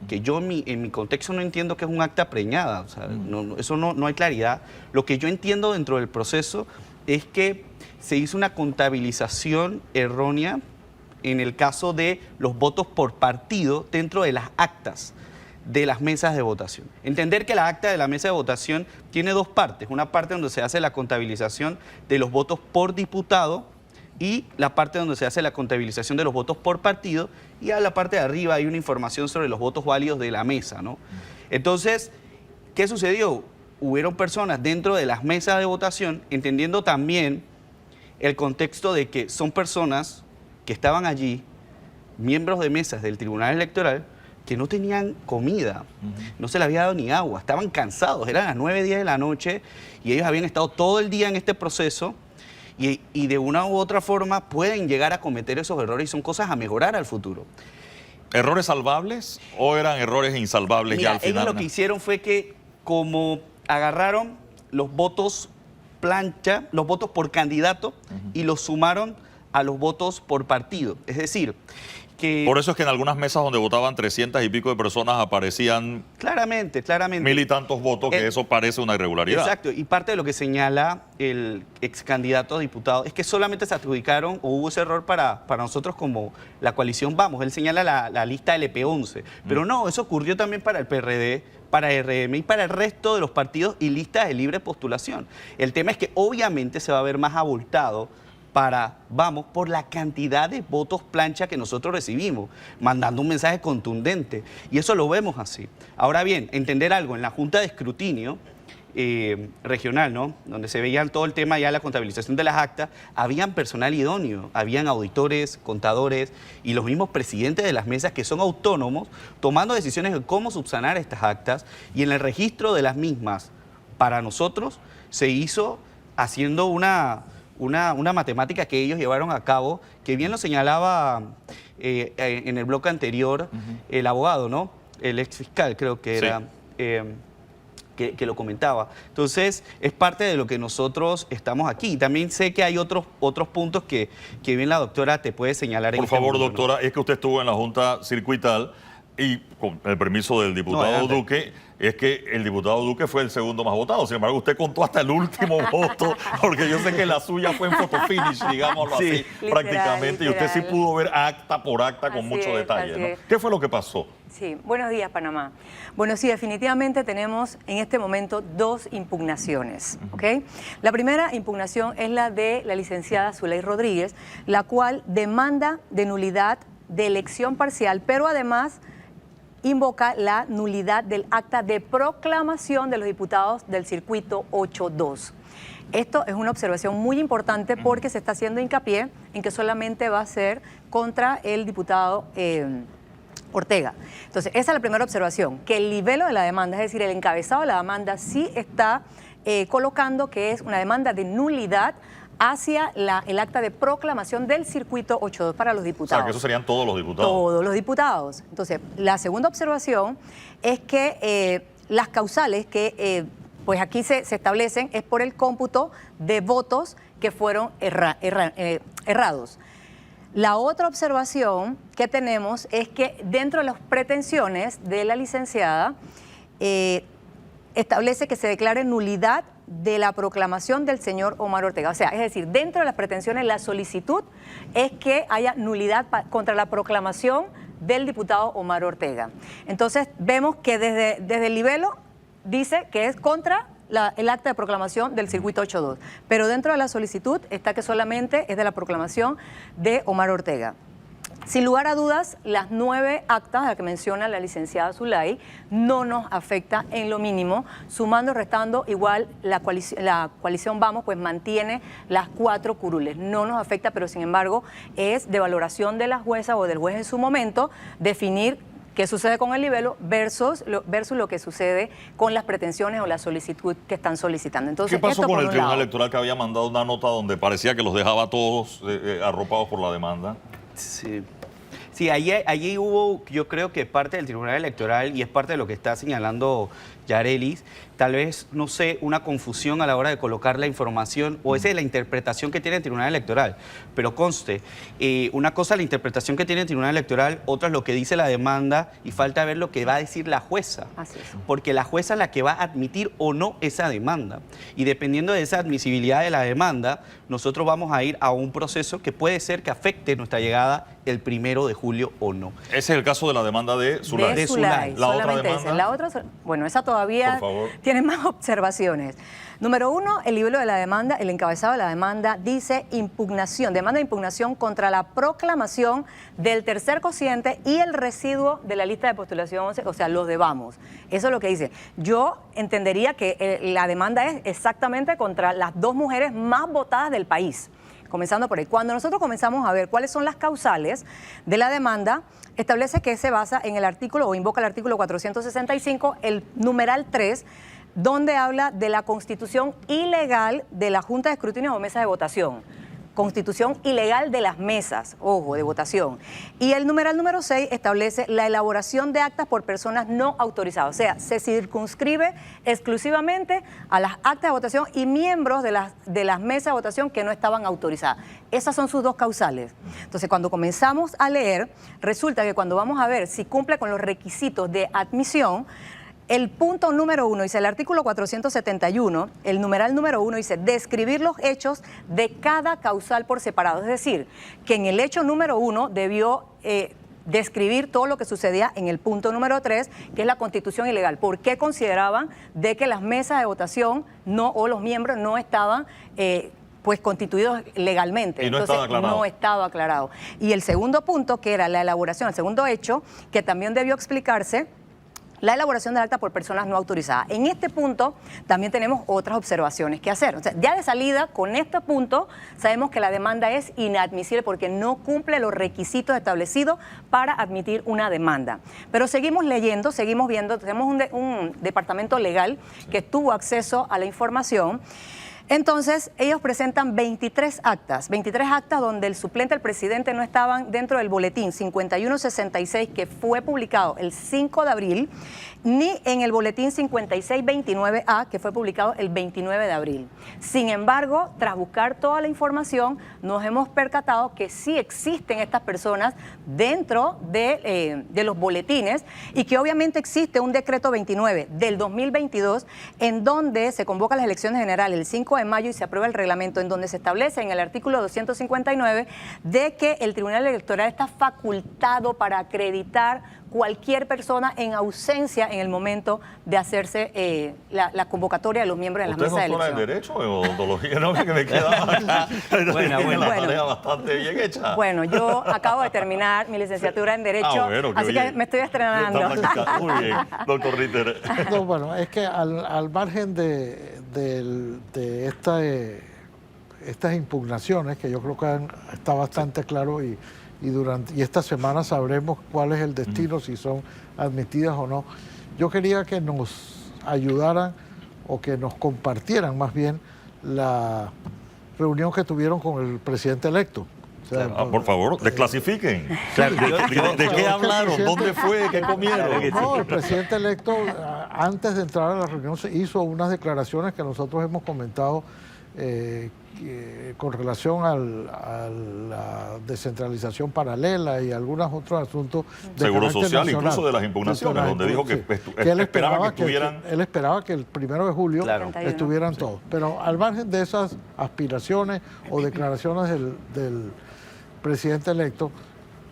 que yo en mi contexto no entiendo que es un acta preñada, o sea, eso no hay claridad. Lo que yo entiendo dentro del proceso es que se hizo una contabilización errónea en el caso de los votos por partido dentro de las actas de las mesas de votación. Entender que la acta de la mesa de votación tiene 2 partes, una parte donde se hace la contabilización de los votos por diputado y la parte donde se hace la contabilización de los votos por partido, y a la parte de arriba hay una información sobre los votos válidos de la mesa, ¿no? Entonces, ¿qué sucedió? Hubieron personas dentro de las mesas de votación, entendiendo también el contexto de que son personas que estaban allí, miembros de mesas del Tribunal Electoral, que no tenían comida, no se les había dado ni agua, estaban cansados, eran las 9, 10 de la noche y ellos habían estado todo el día en este proceso. Y de una u otra forma pueden llegar a cometer esos errores y son cosas a mejorar al futuro. ¿Errores salvables o eran errores insalvables? Mira, ya al final? Ellos lo que hicieron fue que como agarraron los votos plancha, los votos por candidato y los sumaron a los votos por partido. Es decir, que... Por eso es que en algunas mesas donde votaban 300 y pico de personas aparecían... Claramente. 1000 y tantos votos, que eso parece una irregularidad. Exacto, y parte de lo que señala el ex candidato a diputado es que solamente se adjudicaron o hubo ese error para nosotros como la coalición Vamos. Él señala la lista LP11, pero no, eso ocurrió también para el PRD, para RM y para el resto de los partidos y listas de libre postulación. El tema es que obviamente se va a ver más abultado para Vamos por la cantidad de votos plancha que nosotros recibimos, mandando un mensaje contundente. Y eso lo vemos así. Ahora bien, entender algo, en la Junta de Escrutinio regional, ¿no?, donde se veían todo el tema ya, la contabilización de las actas, habían personal idóneo, habían auditores, contadores y los mismos presidentes de las mesas que son autónomos, tomando decisiones de cómo subsanar estas actas, y en el registro de las mismas, para nosotros, se hizo haciendo una matemática que ellos llevaron a cabo, que bien lo señalaba en el bloque anterior el abogado, ¿no? El ex fiscal, creo que era, que lo comentaba. Entonces, es parte de lo que nosotros estamos aquí. También sé que hay otros puntos que bien la doctora te puede señalar. Por favor, doctora, es que usted estuvo en la Junta Circuital y con el permiso del diputado Duque, es que el diputado Duque fue el segundo más votado. Sin embargo, usted contó hasta el último voto, porque yo sé que la suya fue en photo finish, digámoslo así, prácticamente. Y usted sí pudo ver acta por acta con mucho detalle, ¿no? ¿Qué fue lo que pasó? Sí, buenos días, Panamá. Bueno, sí, definitivamente tenemos en este momento 2 impugnaciones, ¿ok? La primera impugnación es la de la licenciada Zuley Rodríguez, la cual demanda de nulidad de elección parcial, pero además invoca la nulidad del acta de proclamación de los diputados del circuito 8-2. Esto es una observación muy importante porque se está haciendo hincapié en que solamente va a ser contra el diputado Ortega. Entonces, esa es la primera observación, que el nivel de la demanda, es decir, el encabezado de la demanda sí está colocando que es una demanda de nulidad hacia el acta de proclamación del circuito 8-2 para los diputados. O sea, que eso serían todos los diputados. Todos los diputados. Entonces, la segunda observación es que las causales que pues aquí se establecen es por el cómputo de votos que fueron errados. La otra observación que tenemos es que dentro de las pretensiones de la licenciada establece que se declare nulidad de la proclamación del señor Omar Ortega. O sea, es decir, dentro de las pretensiones, la solicitud es que haya nulidad contra la proclamación del diputado Omar Ortega. Entonces, vemos que desde el libelo dice que es contra el acta de proclamación del circuito 8.2, pero dentro de la solicitud está que solamente es de la proclamación de Omar Ortega. Sin lugar a dudas, las 9 actas a las que menciona la licenciada Zulay no nos afecta en lo mínimo, sumando, restando, igual la coalición Vamos pues mantiene las 4 curules, no nos afecta, pero sin embargo es de valoración de la jueza o del juez en su momento definir qué sucede con el libelo versus lo que sucede con las pretensiones o la solicitud que están solicitando. Entonces, ¿qué pasó con el Tribunal Electoral que había mandado una nota donde parecía que los dejaba a todos arropados por la demanda? Sí, allí hubo, yo creo que parte del Tribunal Electoral, y es parte de lo que está señalando Yarelis, tal vez, no sé, una confusión a la hora de colocar la información, o esa es la interpretación que tiene el Tribunal Electoral. Pero conste, una cosa es la interpretación que tiene el Tribunal Electoral, otra es lo que dice la demanda, y falta ver lo que va a decir la jueza. Así es. Porque la jueza es la que va a admitir o no esa demanda. Y dependiendo de esa admisibilidad de la demanda, nosotros vamos a ir a un proceso que puede ser que afecte nuestra llegada el 1 de julio o no. Ese es el caso de la demanda de Zulay. De Zulay. La otra demanda. La otra, bueno, esa todavía tiene más observaciones. Número 1, el libelo de la demanda, el encabezado de la demanda dice impugnación, demanda de impugnación contra la proclamación del tercer cociente y el residuo de la lista de postulación 11, o sea, los de Vamos. Eso es lo que dice. Yo entendería que la demanda es exactamente contra las 2 mujeres más votadas del país. Comenzando por ahí. Cuando nosotros comenzamos a ver cuáles son las causales de la demanda, establece que se basa en el artículo o invoca el artículo 465, el numeral 3, donde habla de la constitución ilegal de la Junta de Escrutinio o mesa de votación. Constitución ilegal de las mesas, ojo, de votación. Y el numeral número 6 establece la elaboración de actas por personas no autorizadas. O sea, se circunscribe exclusivamente a las actas de votación y miembros de las mesas de votación que no estaban autorizadas. Esas son sus 2 causales. Entonces, cuando comenzamos a leer, resulta que cuando vamos a ver si cumple con los requisitos de admisión, el punto número 1 dice, el artículo 471, el numeral número 1 dice, describir los hechos de cada causal por separado. Es decir, que en el hecho número 1 debió describir todo lo que sucedía en el punto número 3, que es la constitución ilegal. ¿Por qué consideraban de que las mesas de votación o los miembros no estaban pues constituidos legalmente? Y no Entonces, estaba aclarado. no estaba aclarado. Y el segundo punto, que era la elaboración, el segundo hecho, que también debió explicarse, la elaboración del acta por personas no autorizadas. En este punto también tenemos otras observaciones que hacer. O sea, ya de salida, con este punto, sabemos que la demanda es inadmisible porque no cumple los requisitos establecidos para admitir una demanda. Pero seguimos leyendo, seguimos viendo, tenemos un departamento legal que tuvo acceso a la información. Entonces, ellos presentan 23 actas donde el suplente del presidente no estaban dentro del boletín 5166 que fue publicado el 5 de abril, ni en el boletín 5629A que fue publicado el 29 de abril. Sin embargo, tras buscar toda la información, nos hemos percatado que sí existen estas personas dentro de los boletines y que obviamente existe un decreto 29 del 2022 en donde se convocan las elecciones generales el 5 de mayo y se aprueba el reglamento en donde se establece en el artículo 259 de que el Tribunal Electoral está facultado para acreditar cualquier persona en ausencia en el momento de hacerse la convocatoria de los miembros de las mesas de elección. ¿Usted es doctora en Derecho o en Odontología? No, que me quedaba la tarea bastante bien hecha. Bueno, yo acabo de terminar mi licenciatura en Derecho, así que me estoy estrenando. Muy bien, doctor Ritter. No, bueno, es que al margen de estas impugnaciones, que yo creo que está bastante claro y esta semana sabremos cuál es el destino, si son admitidas o no. Yo quería que nos ayudaran o que nos compartieran más bien la reunión que tuvieron con el presidente electo. O sea, por favor, desclasifiquen. ¿De qué hablaron? ¿Dónde fue? ¿Qué comieron? No, el presidente electo, antes de entrar a la reunión, se hizo unas declaraciones que nosotros hemos comentado con relación a la descentralización paralela y algunos otros asuntos de Seguro carácter social, nacional. incluso de las impugnaciones, donde dijo que, él esperaba que estuvieran... él esperaba que el 1 de julio estuvieran todos. Pero al margen de esas aspiraciones o declaraciones del presidente electo,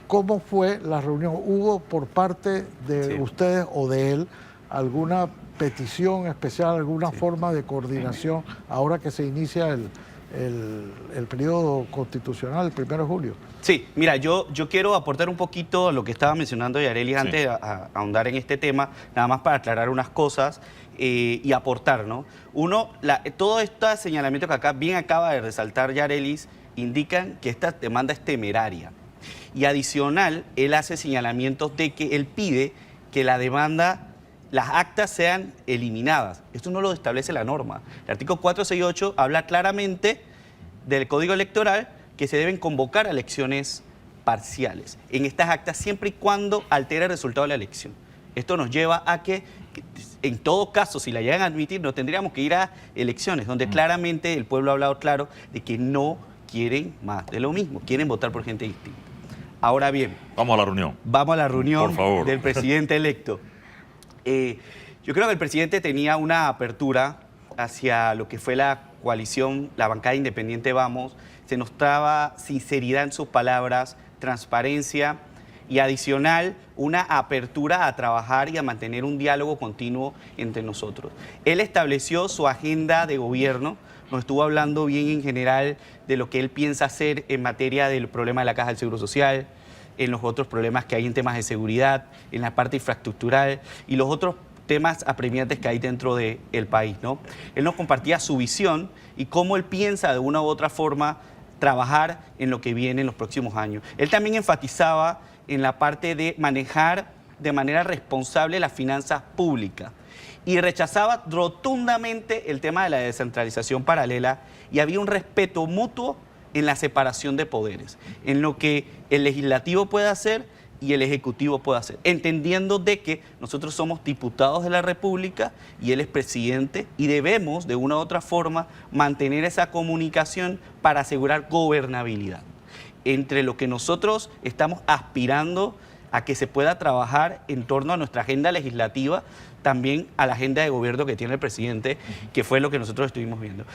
¿cómo fue la reunión? ¿Hubo por parte de ustedes o de él alguna petición especial, alguna forma de coordinación ahora que se inicia el periodo constitucional, el 1 de julio? Sí, mira, yo quiero aportar un poquito a lo que estaba mencionando Yarelis antes de ahondar en este tema, nada más para aclarar unas cosas y aportar, ¿no? Uno, todo este señalamiento que acá bien acaba de resaltar Yarelis indican que esta demanda es temeraria. Y adicional, él hace señalamientos de que él pide que la demanda, las actas sean eliminadas. Esto no lo establece la norma. El artículo 468 habla claramente del Código Electoral que se deben convocar a elecciones parciales en estas actas siempre y cuando altere el resultado de la elección. Esto nos lleva a que en todo caso, si la llegan a admitir, no tendríamos que ir a elecciones, donde claramente el pueblo ha hablado claro de que no quieren más de lo mismo, quieren votar por gente distinta. Ahora bien, vamos a la reunión. Vamos a la reunión por favor. Del presidente electo. Yo creo que el presidente tenía una apertura hacia lo que fue la coalición, la bancada independiente Vamos. Se notaba sinceridad en sus palabras, transparencia y adicional una apertura a trabajar y a mantener un diálogo continuo entre nosotros. Él estableció su agenda de gobierno, nos estuvo hablando bien en general de lo que él piensa hacer en materia del problema de la Caja del Seguro Social, en los otros problemas que hay en temas de seguridad, en la parte infraestructural y los otros temas apremiantes que hay dentro del país, ¿no? Él nos compartía su visión y cómo él piensa de una u otra forma trabajar en lo que viene en los próximos años. Él también enfatizaba en la parte de manejar de manera responsable las finanzas públicas y rechazaba rotundamente el tema de la descentralización paralela y había un respeto mutuo en la separación de poderes, en lo que el legislativo puede hacer y el ejecutivo puede hacer, entendiendo de que nosotros somos diputados de la República y él es presidente y debemos de una u otra forma mantener esa comunicación para asegurar gobernabilidad entre lo que nosotros estamos aspirando a que se pueda trabajar en torno a nuestra agenda legislativa, también a la agenda de gobierno que tiene el presidente, que fue lo que nosotros estuvimos viendo.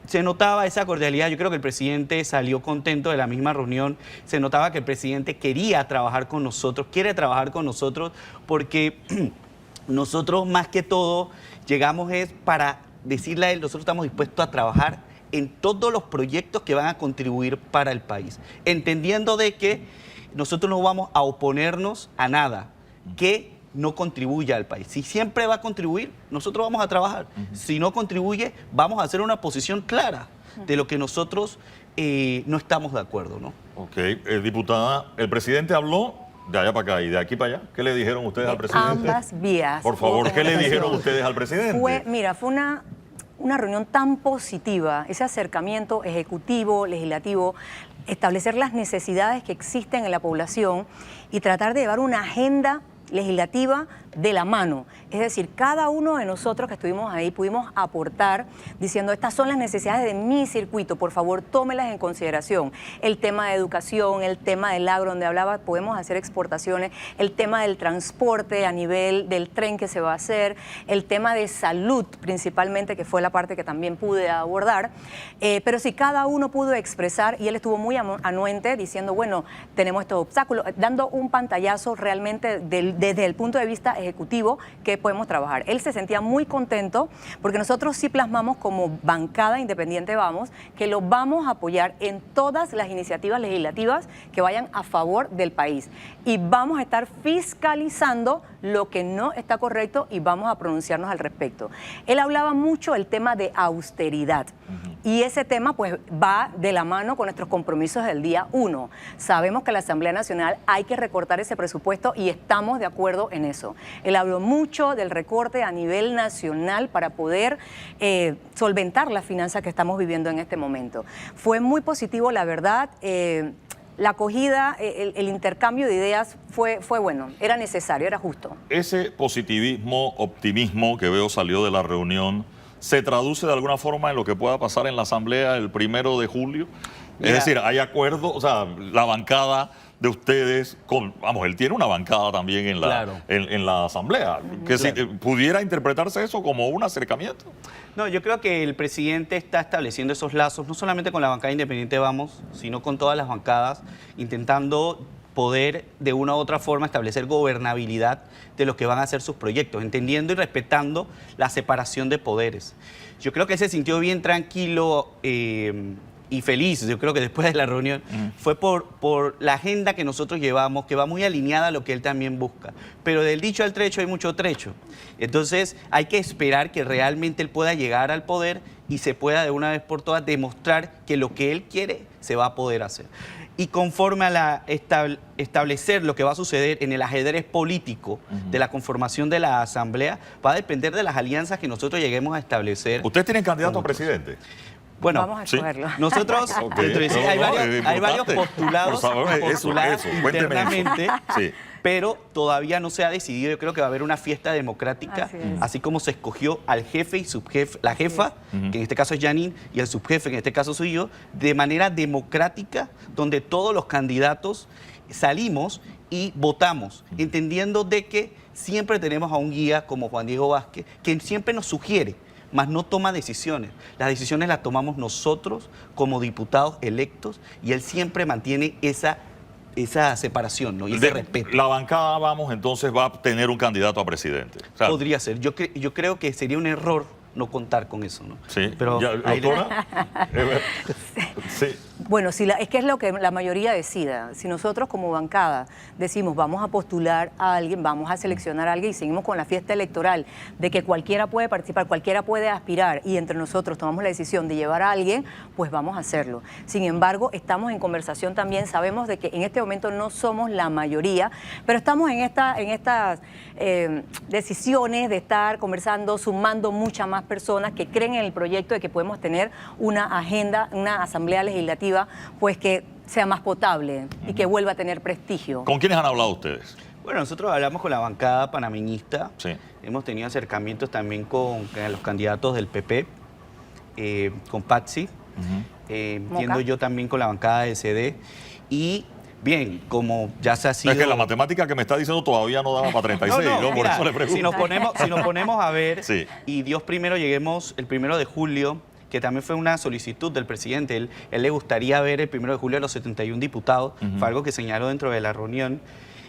Se notaba esa cordialidad, yo creo que el presidente salió contento de la misma reunión, se notaba que el presidente quería trabajar con nosotros, quiere trabajar con nosotros, porque nosotros más que todo llegamos es para decirle a él, nosotros estamos dispuestos a trabajar en todos los proyectos que van a contribuir para el país, entendiendo de que nosotros no vamos a oponernos a nada que no contribuya al país. Si siempre va a contribuir, nosotros vamos a trabajar. Si no contribuye, vamos a hacer una posición clara de lo que nosotros no estamos de acuerdo, ¿no? Ok, diputada, el presidente habló de allá para acá y de aquí para allá. ¿Qué le dijeron ustedes al presidente? Ambas vías. Por favor, ¿qué le dijeron ustedes al presidente? Fue una reunión tan positiva, ese acercamiento ejecutivo, legislativo, establecer las necesidades que existen en la población y tratar de llevar una agenda legislativa de la mano. Es decir, cada uno de nosotros que estuvimos ahí pudimos aportar diciendo estas son las necesidades de mi circuito, por favor tómelas en consideración. El tema de educación, el tema del agro donde hablaba, podemos hacer exportaciones, el tema del transporte a nivel del tren que se va a hacer, el tema de salud principalmente, que fue la parte que también pude abordar, pero sí, cada uno pudo expresar y él estuvo muy anuente diciendo, bueno, tenemos estos obstáculos, dando un pantallazo realmente desde el punto de vista ejecutivo que podemos trabajar. Él se sentía muy contento porque nosotros sí plasmamos como bancada independiente Vamos que lo vamos a apoyar en todas las iniciativas legislativas que vayan a favor del país y vamos a estar fiscalizando lo que no está correcto y vamos a pronunciarnos al respecto. Él hablaba mucho del tema de austeridad y ese tema pues va de la mano con nuestros compromisos del día 1. Sabemos que en la Asamblea Nacional hay que recortar ese presupuesto y estamos de acuerdo en eso. Él habló mucho del recorte a nivel nacional para poder solventar las finanzas que estamos viviendo en este momento. Fue muy positivo, la verdad. La acogida, el intercambio de ideas fue bueno, era necesario, era justo. Ese positivismo, optimismo que veo salió de la reunión se traduce de alguna forma en lo que pueda pasar en la Asamblea el 1 de julio? Es decir, ¿hay acuerdo? O sea, la bancada de ustedes, él tiene una bancada también en la Asamblea. Que si pudiera interpretarse eso como un acercamiento. No, yo creo que el presidente está estableciendo esos lazos, no solamente con la bancada independiente Vamos, sino con todas las bancadas, intentando poder de una u otra forma establecer gobernabilidad de lo que van a ser sus proyectos, entendiendo y respetando la separación de poderes. Yo creo que él se sintió bien tranquilo y feliz, yo creo que después de la reunión, fue por la agenda que nosotros llevamos, que va muy alineada a lo que él también busca. Pero del dicho al trecho hay mucho trecho. Entonces hay que esperar que realmente él pueda llegar al poder y se pueda de una vez por todas demostrar que lo que él quiere se va a poder hacer. Y conforme a establecer lo que va a suceder en el ajedrez político de la conformación de la Asamblea, va a depender de las alianzas que nosotros lleguemos a establecer. ¿Ustedes tienen candidato a presidente? Bueno, vamos a escogerlo. Nosotros, hay varios postulados internamente, pero todavía no se ha decidido. Yo creo que va a haber una fiesta democrática, así como se escogió al jefe y subjefe, la jefa, que en este caso es Janine, y el subjefe, que en este caso soy yo, de manera democrática, donde todos los candidatos salimos y votamos, entendiendo de que siempre tenemos a un guía como Juan Diego Vázquez, que siempre nos sugiere, mas no toma decisiones. Las decisiones las tomamos nosotros como diputados electos y él siempre mantiene esa separación, ¿no? Y ese respeto. La bancada Vamos entonces va a tener un candidato a presidente. O sea, podría ser. Yo creo que sería un error no contar con eso, ¿no? Sí. Pero doctora. Sí. Bueno, es que es lo que la mayoría decida. Si nosotros como bancada decimos vamos a postular a alguien, vamos a seleccionar a alguien y seguimos con la fiesta electoral de que cualquiera puede participar, cualquiera puede aspirar y entre nosotros tomamos la decisión de llevar a alguien, pues vamos a hacerlo. Sin embargo, estamos en conversación también, sabemos de que en este momento no somos la mayoría, pero estamos en estas decisiones de estar conversando, sumando muchas más personas que creen en el proyecto de que podemos tener una agenda, una asamblea legislativa, pues que sea más potable y que vuelva a tener prestigio. ¿Con quiénes han hablado ustedes? Bueno, nosotros hablamos con la bancada panameñista, sí. Hemos tenido acercamientos también con los candidatos del PP, con Patsy, entiendo yo también con la bancada del CD y... Bien, como ya se ha sido... Es que la matemática que me está diciendo todavía no daba para 36, ¿no? Por eso le pregunto. Si nos ponemos a ver, sí. Y Dios primero lleguemos el 1 de julio, que también fue una solicitud del presidente, él le gustaría ver el 1 de julio a los 71 diputados, fue algo que señaló dentro de la reunión,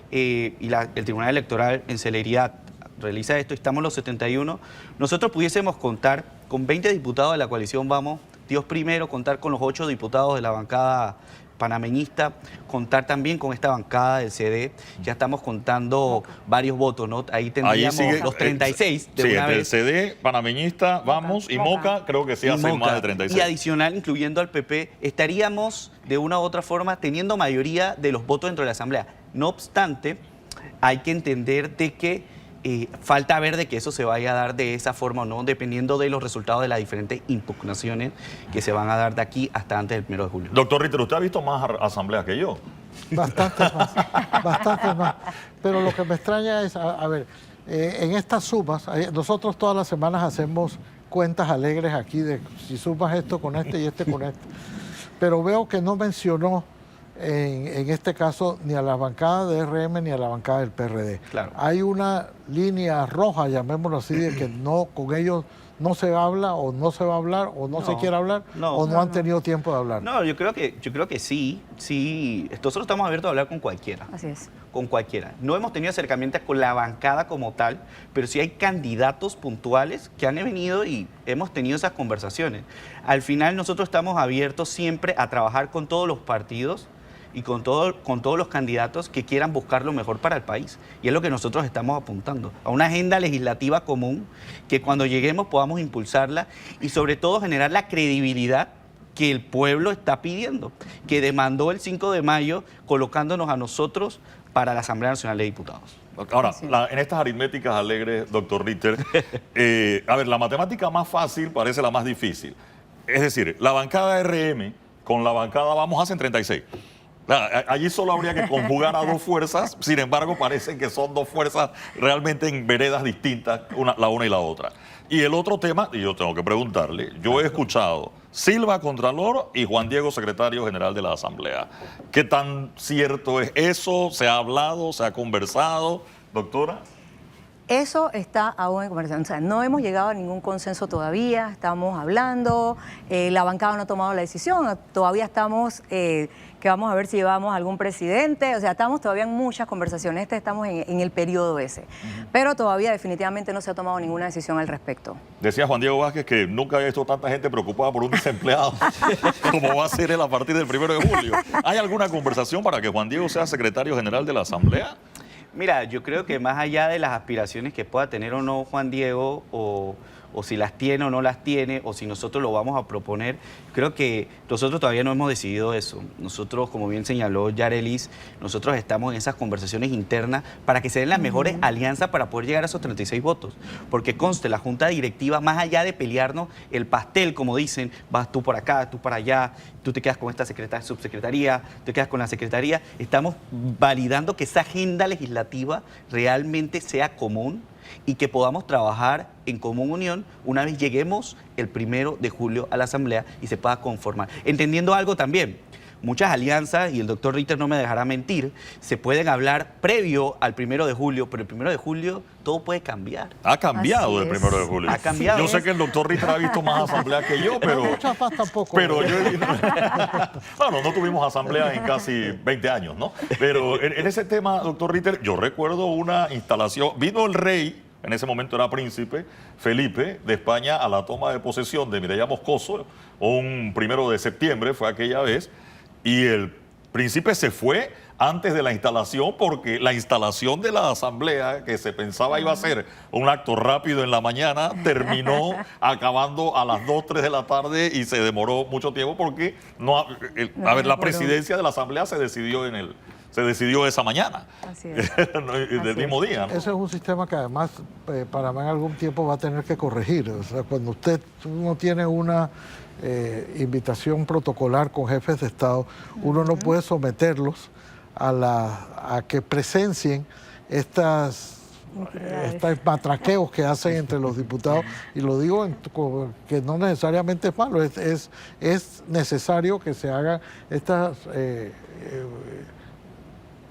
y el Tribunal Electoral en celeridad realiza esto, estamos los 71, nosotros pudiésemos contar con 20 diputados de la coalición Vamos, Dios primero, contar con los 8 diputados de la bancada panameñista, contar también con esta bancada del CD, ya estamos contando varios votos, ¿no? Ahí tendríamos los 36 de una vez. El CD, panameñista, Vamos y Moca, creo que sí hacen más de 36. Y adicional, incluyendo al PP, estaríamos de una u otra forma teniendo mayoría de los votos dentro de la Asamblea. No obstante, hay que entender de que falta ver de que eso se vaya a dar de esa forma o no, dependiendo de los resultados de las diferentes impugnaciones que se van a dar de aquí hasta antes del 1 de julio. Doctor Ritter, usted ha visto más asambleas que yo. Bastantes más. Pero lo que me extraña es, a ver, en estas sumas, nosotros todas las semanas hacemos cuentas alegres aquí de si sumas esto con este y este con este. Pero veo que no mencionó en este caso ni a la bancada de RM ni a la bancada del PRD. Claro. Hay una línea roja, llamémoslo así, de que no con ellos no se habla o no se va a hablar o no se quiere hablar o no han tenido tiempo de hablar. No, yo creo que sí. Nosotros estamos abiertos a hablar con cualquiera. Así es. Con cualquiera. No hemos tenido acercamientos con la bancada como tal, pero sí hay candidatos puntuales que han venido y hemos tenido esas conversaciones. Al final nosotros estamos abiertos siempre a trabajar con todos los partidos y con todos los candidatos que quieran buscar lo mejor para el país. Y es lo que nosotros estamos apuntando, a una agenda legislativa común que cuando lleguemos podamos impulsarla y sobre todo generar la credibilidad que el pueblo está pidiendo, que demandó el 5 de mayo colocándonos a nosotros para la Asamblea Nacional de Diputados. Ahora, en estas aritméticas alegres, doctor Ritter, a ver, la matemática más fácil parece la más difícil. Es decir, la bancada RM con la bancada Vamos hacen 36. Allí solo habría que conjugar a dos fuerzas, sin embargo parece que son dos fuerzas realmente en veredas distintas, la una y la otra. Y el otro tema, y yo tengo que preguntarle, yo he escuchado Silva Contralor y Juan Diego, secretario general de la Asamblea. ¿Qué tan cierto es eso? ¿Se ha hablado? ¿Se ha conversado? Doctora. Eso está aún en conversación. O sea, no hemos llegado a ningún consenso todavía, estamos hablando, la bancada no ha tomado la decisión, todavía estamos, que vamos a ver si llevamos algún presidente, o sea, estamos todavía en muchas conversaciones, estamos en el periodo ese, pero todavía definitivamente no se ha tomado ninguna decisión al respecto. Decía Juan Diego Vázquez que nunca había visto tanta gente preocupada por un desempleado como va a ser él a partir del 1 de julio. ¿Hay alguna conversación para que Juan Diego sea secretario general de la Asamblea? Mira, yo creo que más allá de las aspiraciones que pueda tener o no Juan Diego, o si las tiene o no las tiene, o si nosotros lo vamos a proponer, creo que nosotros todavía no hemos decidido eso. Nosotros, como bien señaló Yarelis, nosotros estamos en esas conversaciones internas para que se den las mejores alianzas para poder llegar a esos 36 votos. Porque conste, la Junta Directiva, más allá de pelearnos el pastel, como dicen, vas tú por acá, tú para allá, tú te quedas con esta subsecretaría, te quedas con la secretaría, estamos validando que esa agenda legislativa realmente sea común y que podamos trabajar en común unión una vez lleguemos el 1 de julio a la Asamblea y se pueda conformar. Entendiendo algo también, muchas alianzas, y el doctor Ritter no me dejará mentir, se pueden hablar previo al 1 de julio, pero el 1 de julio todo puede cambiar. Ha cambiado el 1 de julio. Ha cambiado. Yo sé que el doctor Ritter ha visto más asambleas que yo, pero... Muchas más tampoco. Pero yo... Bueno, no tuvimos asamblea en casi 20 años, ¿no? Pero en ese tema, doctor Ritter, yo recuerdo una instalación, vino el rey, en ese momento era príncipe, Felipe, de España, a la toma de posesión de Mireya Moscoso, un 1 de septiembre, fue aquella vez, y el príncipe se fue antes de la instalación, porque la instalación de la asamblea, que se pensaba iba a ser un acto rápido en la mañana, terminó acabando a las 2, 3 de la tarde y se demoró mucho tiempo porque la presidencia de la asamblea se decidió esa mañana, Así es. del mismo día, ¿no? Ese es un sistema que además Panamá en algún tiempo va a tener que corregir. O sea, cuando uno tiene una invitación protocolar con jefes de Estado, uno no puede someterlos a que presencien estos matraqueos que hacen entre los diputados, y lo digo que no necesariamente es malo, es necesario que se hagan estas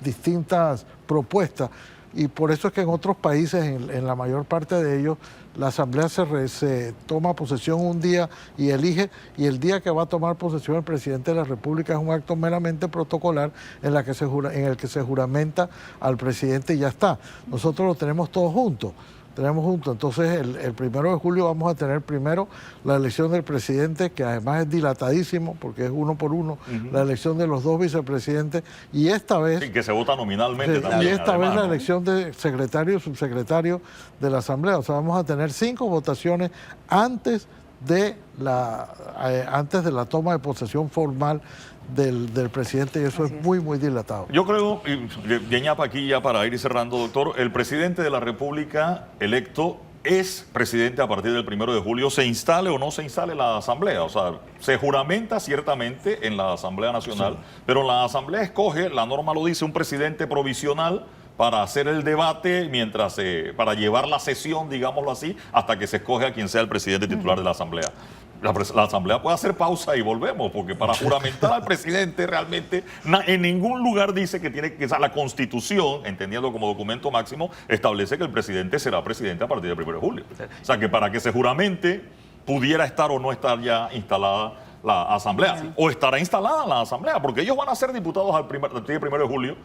distintas propuestas, y por eso es que en otros países, en la mayor parte de ellos, la Asamblea se toma posesión un día y elige, y el día que va a tomar posesión el presidente de la República es un acto meramente protocolar en el que se juramenta al presidente y ya está. Nosotros lo tenemos todos juntos. Entonces el 1 de julio vamos a tener primero la elección del presidente, que además es dilatadísimo porque es uno por uno, la elección de los 2 vicepresidentes, y esta vez... Sí, que se vota nominalmente también. Y esta vez la elección de secretario y subsecretario de la Asamblea. O sea, vamos a tener 5 votaciones antes de la toma de posesión formal del presidente, y eso es muy, muy dilatado. Yo creo, y ñapa aquí ya para ir cerrando, doctor, el presidente de la República electo es presidente a partir del 1 de julio, se instale o no se instale la Asamblea. O sea, se juramenta ciertamente en la Asamblea Nacional, pero la Asamblea escoge, la norma lo dice, un presidente provisional para hacer el debate, para llevar la sesión, digámoslo así, hasta que se escoge a quien sea el presidente titular de la Asamblea. La Asamblea puede hacer pausa y volvemos, porque para juramentar al presidente realmente en ningún lugar dice que tiene que... O sea, la Constitución, entendiendo como documento máximo, establece que el presidente será presidente a partir del 1 de julio. O sea, que para que se juramente pudiera estar o no estar ya instalada la Asamblea. Sí. O estará instalada la Asamblea, porque ellos van a ser diputados a partir del 1 de julio,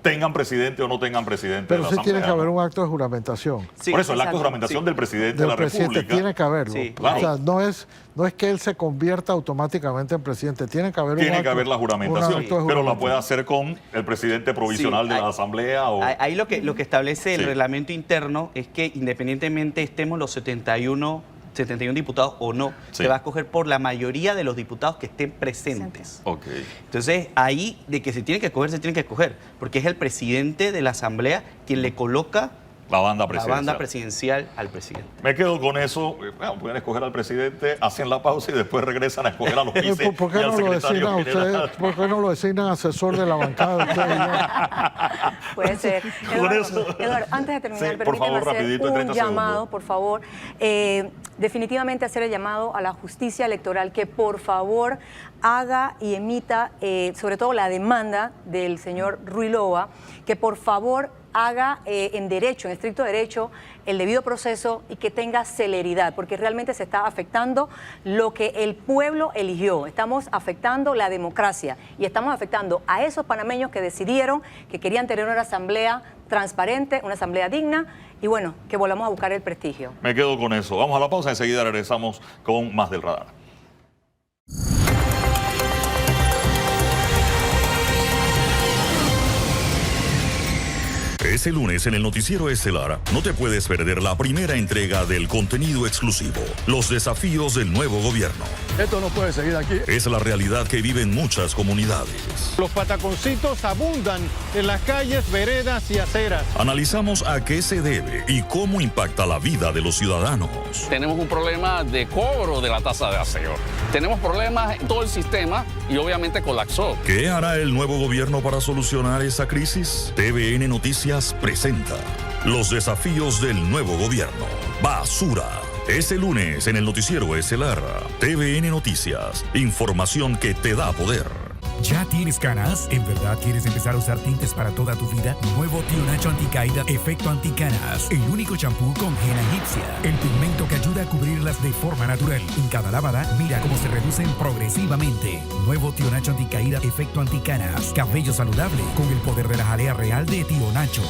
tengan presidente o no tengan presidente. Pero de la sí Asamblea, tiene que haber un acto de juramentación. Sí, por eso el acto de juramentación del presidente de la República. Tiene que haberlo. Sí, claro. O sea, no es que él se convierta automáticamente en presidente. Tiene que haber que haber la juramentación, pero la puede hacer con el presidente provisional de la Asamblea. Ahí lo que establece el reglamento interno es que independientemente estemos los 71 diputados o no, se va a escoger por la mayoría de los diputados que estén presentes. Okay. Entonces, ahí de que se tiene que escoger, porque es el presidente de la Asamblea quien le coloca La banda presidencial. La banda presidencial al presidente. Me quedo con eso. Bueno, pueden escoger al presidente, hacen la pausa y después regresan a escoger a los vice ¿Por qué y al no lo secretario designan general. ustedes? ¿Por qué no lo designan asesor de la bancada? Puede ser. Eduardo, antes de terminar, Sí, por favor, permíteme hacer rapidito, en 30 un llamado, segundos. por favor. Definitivamente hacer el llamado a la justicia electoral que por favor haga y emita, sobre todo la demanda del señor Ruilova, que por favor haga en derecho, en estricto derecho, el debido proceso y que tenga celeridad, porque realmente se está afectando lo que el pueblo eligió. Estamos afectando la democracia y estamos afectando a esos panameños que decidieron que querían tener una asamblea transparente, una asamblea digna y bueno, que volvamos a buscar el prestigio. Me quedo con eso. Vamos a la pausa, enseguida regresamos con más del radar. Ese lunes en el Noticiero Estelar no te puedes perder la primera entrega del contenido exclusivo, los desafíos del nuevo gobierno. Esto no puede seguir aquí. Es la realidad que viven muchas comunidades. Los pataconcitos abundan en las calles, veredas y aceras. Analizamos a qué se debe y cómo impacta la vida de los ciudadanos. Tenemos un problema de cobro de la tasa de aseo. Tenemos problemas en todo el sistema y obviamente colapsó. ¿Qué hará el nuevo gobierno para solucionar esa crisis? TVN Noticias presenta los desafíos del nuevo gobierno. Basura. Este lunes en el Noticiero Estelar. TVN Noticias. Información que te da poder. ¿Ya tienes canas? ¿En verdad quieres empezar a usar tintes para toda tu vida? Nuevo Tío Nacho Anticaída Efecto Anticanas. El único champú con henna egipcia. El pigmento que ayuda a cubrirlas de forma natural. En cada lavada, mira cómo se reducen progresivamente. Nuevo Tío Nacho Anticaída Efecto Anticanas. Cabello saludable con el poder de la jalea real de Tío Nacho.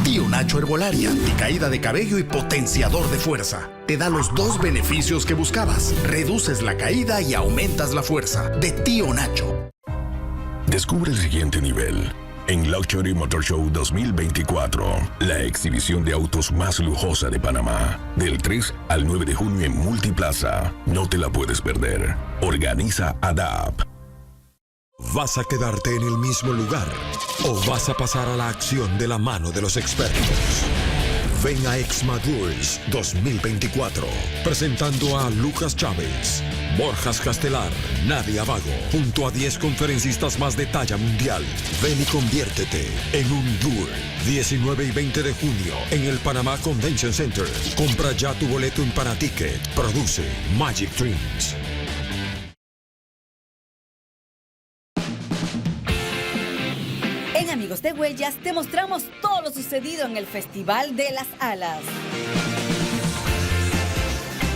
Tío Nacho Herbolaria, anticaída de cabello y potenciador de fuerza. Te da los dos beneficios que buscabas. Reduces la caída y aumentas la fuerza. De Tío Nacho. Descubre el siguiente nivel en Luxury Motor Show 2024, la exhibición de autos más lujosa de Panamá. Del 3 al 9 de junio en Multiplaza. No te la puedes perder. Organiza ADAP. ¿Vas a quedarte en el mismo lugar o vas a pasar a la acción de la mano de los expertos? Ven a Exmadurs 2024, presentando a Lucas Chávez, Borjas Castelar, Nadia Vago, junto a 10 conferencistas más de talla mundial. Ven y conviértete en un tour. 19 y 20 de junio en el Panamá Convention Center. Compra ya tu boleto en Panaticket. Produce Magic Dreams. En Amigos de Huellas te mostramos todo lo sucedido en el Festival de las Alas.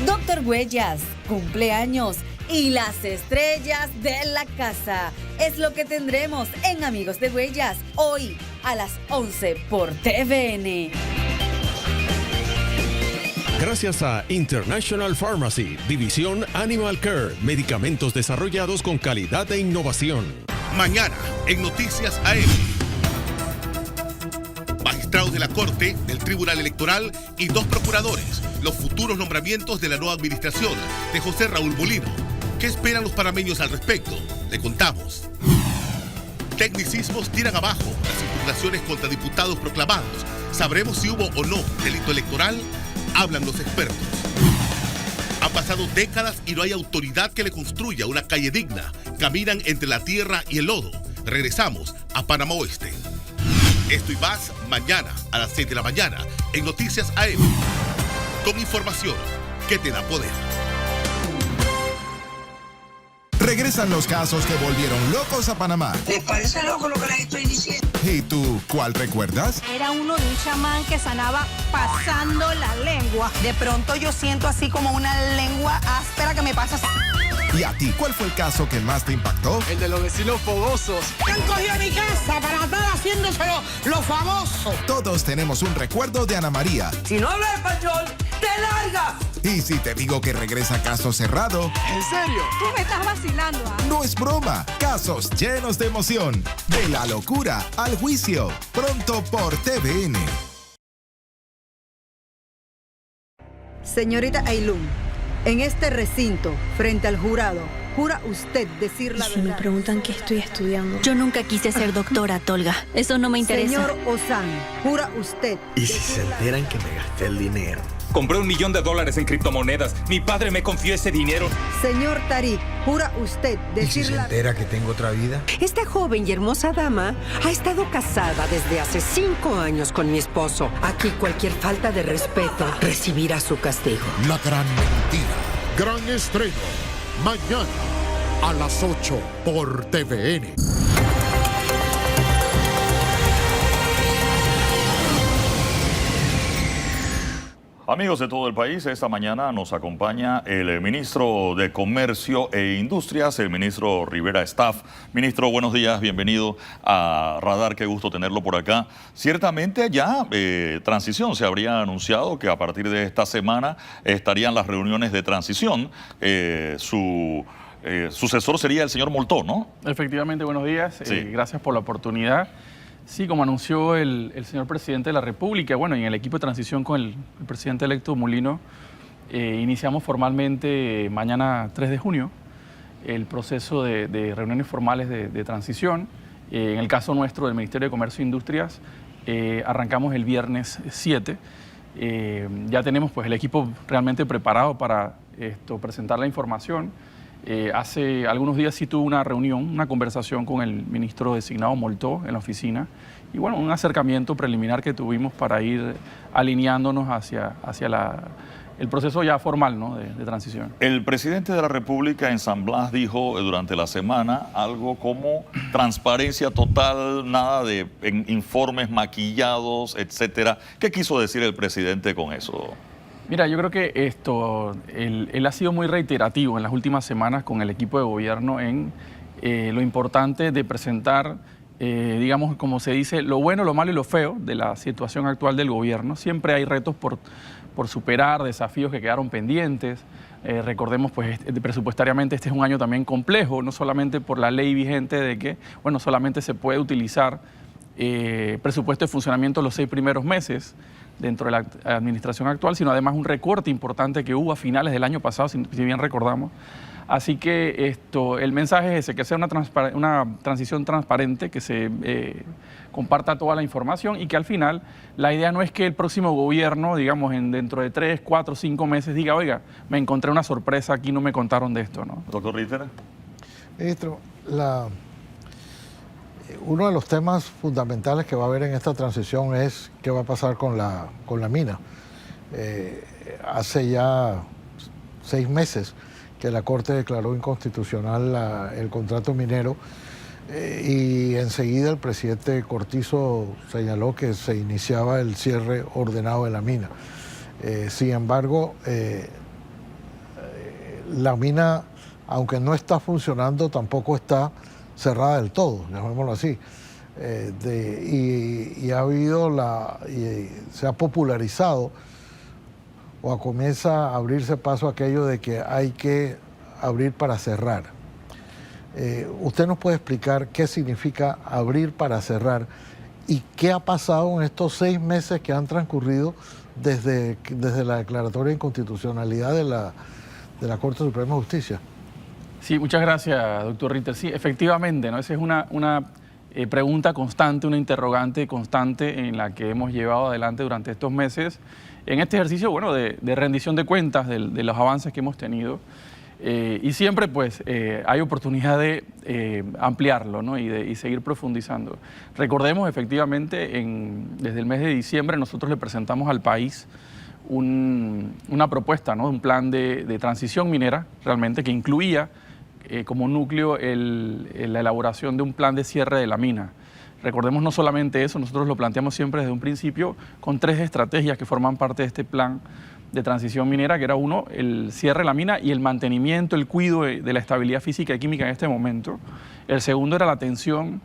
Dr. Huellas, cumpleaños y las estrellas de la casa. Es lo que tendremos en Amigos de Huellas hoy a las 11 por TVN. Gracias a International Pharmacy, División Animal Care, medicamentos desarrollados con calidad e innovación. Mañana, en Noticias AM. Magistrados de la Corte, del Tribunal Electoral y 2 procuradores. Los futuros nombramientos de la nueva administración de José Raúl Molino. ¿Qué esperan los panameños al respecto? Le contamos. Tecnicismos tiran abajo las impugnaciones contra diputados proclamados. ¿Sabremos si hubo o no delito electoral? Hablan los expertos. Han pasado décadas y no hay autoridad que le construya una calle digna. Caminan entre la tierra y el lodo. Regresamos a Panamá Oeste. Esto y más mañana a las 6 de la mañana en Noticias AM. Con información que te da poder. Regresan los casos que volvieron locos a Panamá. ¿Les parece loco lo que les estoy diciendo? ¿Y tú cuál recuerdas? Era uno de un chamán que sanaba pasando la lengua. De pronto yo siento así como una lengua áspera que me pasa así. ¿Y a ti cuál fue el caso que más te impactó? El de los vecinos fogosos. Han cogido mi casa para estar haciéndoselo los famosos. Todos tenemos un recuerdo de Ana María. Si no hablas español, te largas. Y si te digo que regresa Caso Cerrado... ¿En serio? Tú me estás vacilando, ¿ah? No es broma. Casos llenos de emoción. De la locura al juicio. Pronto por TVN. Señorita Ailún, en este recinto, frente al jurado, ¿jura usted decir la verdad? Si me preguntan qué estoy estudiando. Yo nunca quise ser doctora, Tolga. Eso no me interesa. Señor Ozan, ¿jura usted? ¿Y si se enteran que me gasté el dinero? Compré $1 millón en criptomonedas. Mi padre me confió ese dinero. Señor Tariq, ¿jura usted decir ¿Y si se entera que tengo otra vida? Esta joven y hermosa dama ha estado casada desde hace 5 años con mi esposo. Aquí cualquier falta de respeto recibirá su castigo. La gran mentira. Gran estreno. Mañana a las 8 por TVN. Amigos de todo el país, esta mañana nos acompaña el ministro de Comercio e Industrias, el ministro Rivera Staff. Ministro, buenos días, bienvenido a Radar, qué gusto tenerlo por acá. Ciertamente ya transición, se habría anunciado que a partir de esta semana estarían las reuniones de transición. Su sucesor sería el señor Moltó, ¿no? Efectivamente, buenos días, Sí. Gracias por la oportunidad. Sí, como anunció el señor presidente de la República, bueno, y en el equipo de transición con el presidente electo Mulino, iniciamos formalmente mañana 3 de junio el proceso de reuniones formales de transición. En el caso nuestro del Ministerio de Comercio e Industrias, arrancamos el viernes 7. Ya tenemos pues el equipo realmente preparado para presentar la información. Hace algunos días sí tuve una reunión, una conversación con el ministro designado Moltó en la oficina y bueno, un acercamiento preliminar que tuvimos para ir alineándonos hacia el proceso ya formal, ¿no?, de transición. El presidente de la República en San Blas dijo durante la semana algo como transparencia total, nada de informes maquillados, etcétera. ¿Qué quiso decir el presidente con eso? Mira, yo creo que él ha sido muy reiterativo en las últimas semanas con el equipo de gobierno en lo importante de presentar, digamos, como se dice, lo bueno, lo malo y lo feo de la situación actual del gobierno. Siempre hay retos por superar, desafíos que quedaron pendientes. Recordemos, pues, presupuestariamente este es un año también complejo, no solamente por la ley vigente de que, bueno, solamente se puede utilizar presupuesto de funcionamiento los 6 primeros meses dentro de la administración actual, sino además un recorte importante que hubo a finales del año pasado, si bien recordamos. Así que el mensaje es ese, que sea una transición transparente, que se comparta toda la información y que al final la idea no es que el próximo gobierno, digamos, dentro de 3, 4, 5 meses diga, oiga, me encontré una sorpresa, aquí no me contaron de esto, ¿no? Doctor Ritter. Ministro, uno de los temas fundamentales que va a haber en esta transición es qué va a pasar con la mina. Hace ya 6 meses que la Corte declaró inconstitucional el contrato minero y enseguida el presidente Cortizo señaló que se iniciaba el cierre ordenado de la mina. Sin embargo, la mina, aunque no está funcionando, tampoco está cerrada del todo, llamémoslo así. Y ha habido se ha popularizado o comienza a abrirse paso aquello de que hay que abrir para cerrar. ¿Usted nos puede explicar qué significa abrir para cerrar y qué ha pasado en estos 6 meses que han transcurrido desde la declaratoria de inconstitucionalidad de la Corte Suprema de Justicia? Sí, muchas gracias, doctor Ritter. Sí, efectivamente, ¿no? Esa es una pregunta constante, una interrogante constante en la que hemos llevado adelante durante estos meses en este ejercicio, bueno, de rendición de cuentas de los avances que hemos tenido. Y siempre, pues, hay oportunidad de ampliarlo, ¿no?, y seguir profundizando. Recordemos, efectivamente, desde el mes de diciembre nosotros le presentamos al país una propuesta, ¿no?, un plan de transición minera, realmente, que incluía como núcleo la elaboración de un plan de cierre de la mina. Recordemos no solamente eso, nosotros lo planteamos siempre desde un principio con 3 estrategias que forman parte de este plan de transición minera, que era uno, el cierre de la mina y el mantenimiento, el cuidado de la estabilidad física y química en este momento. El segundo era la atención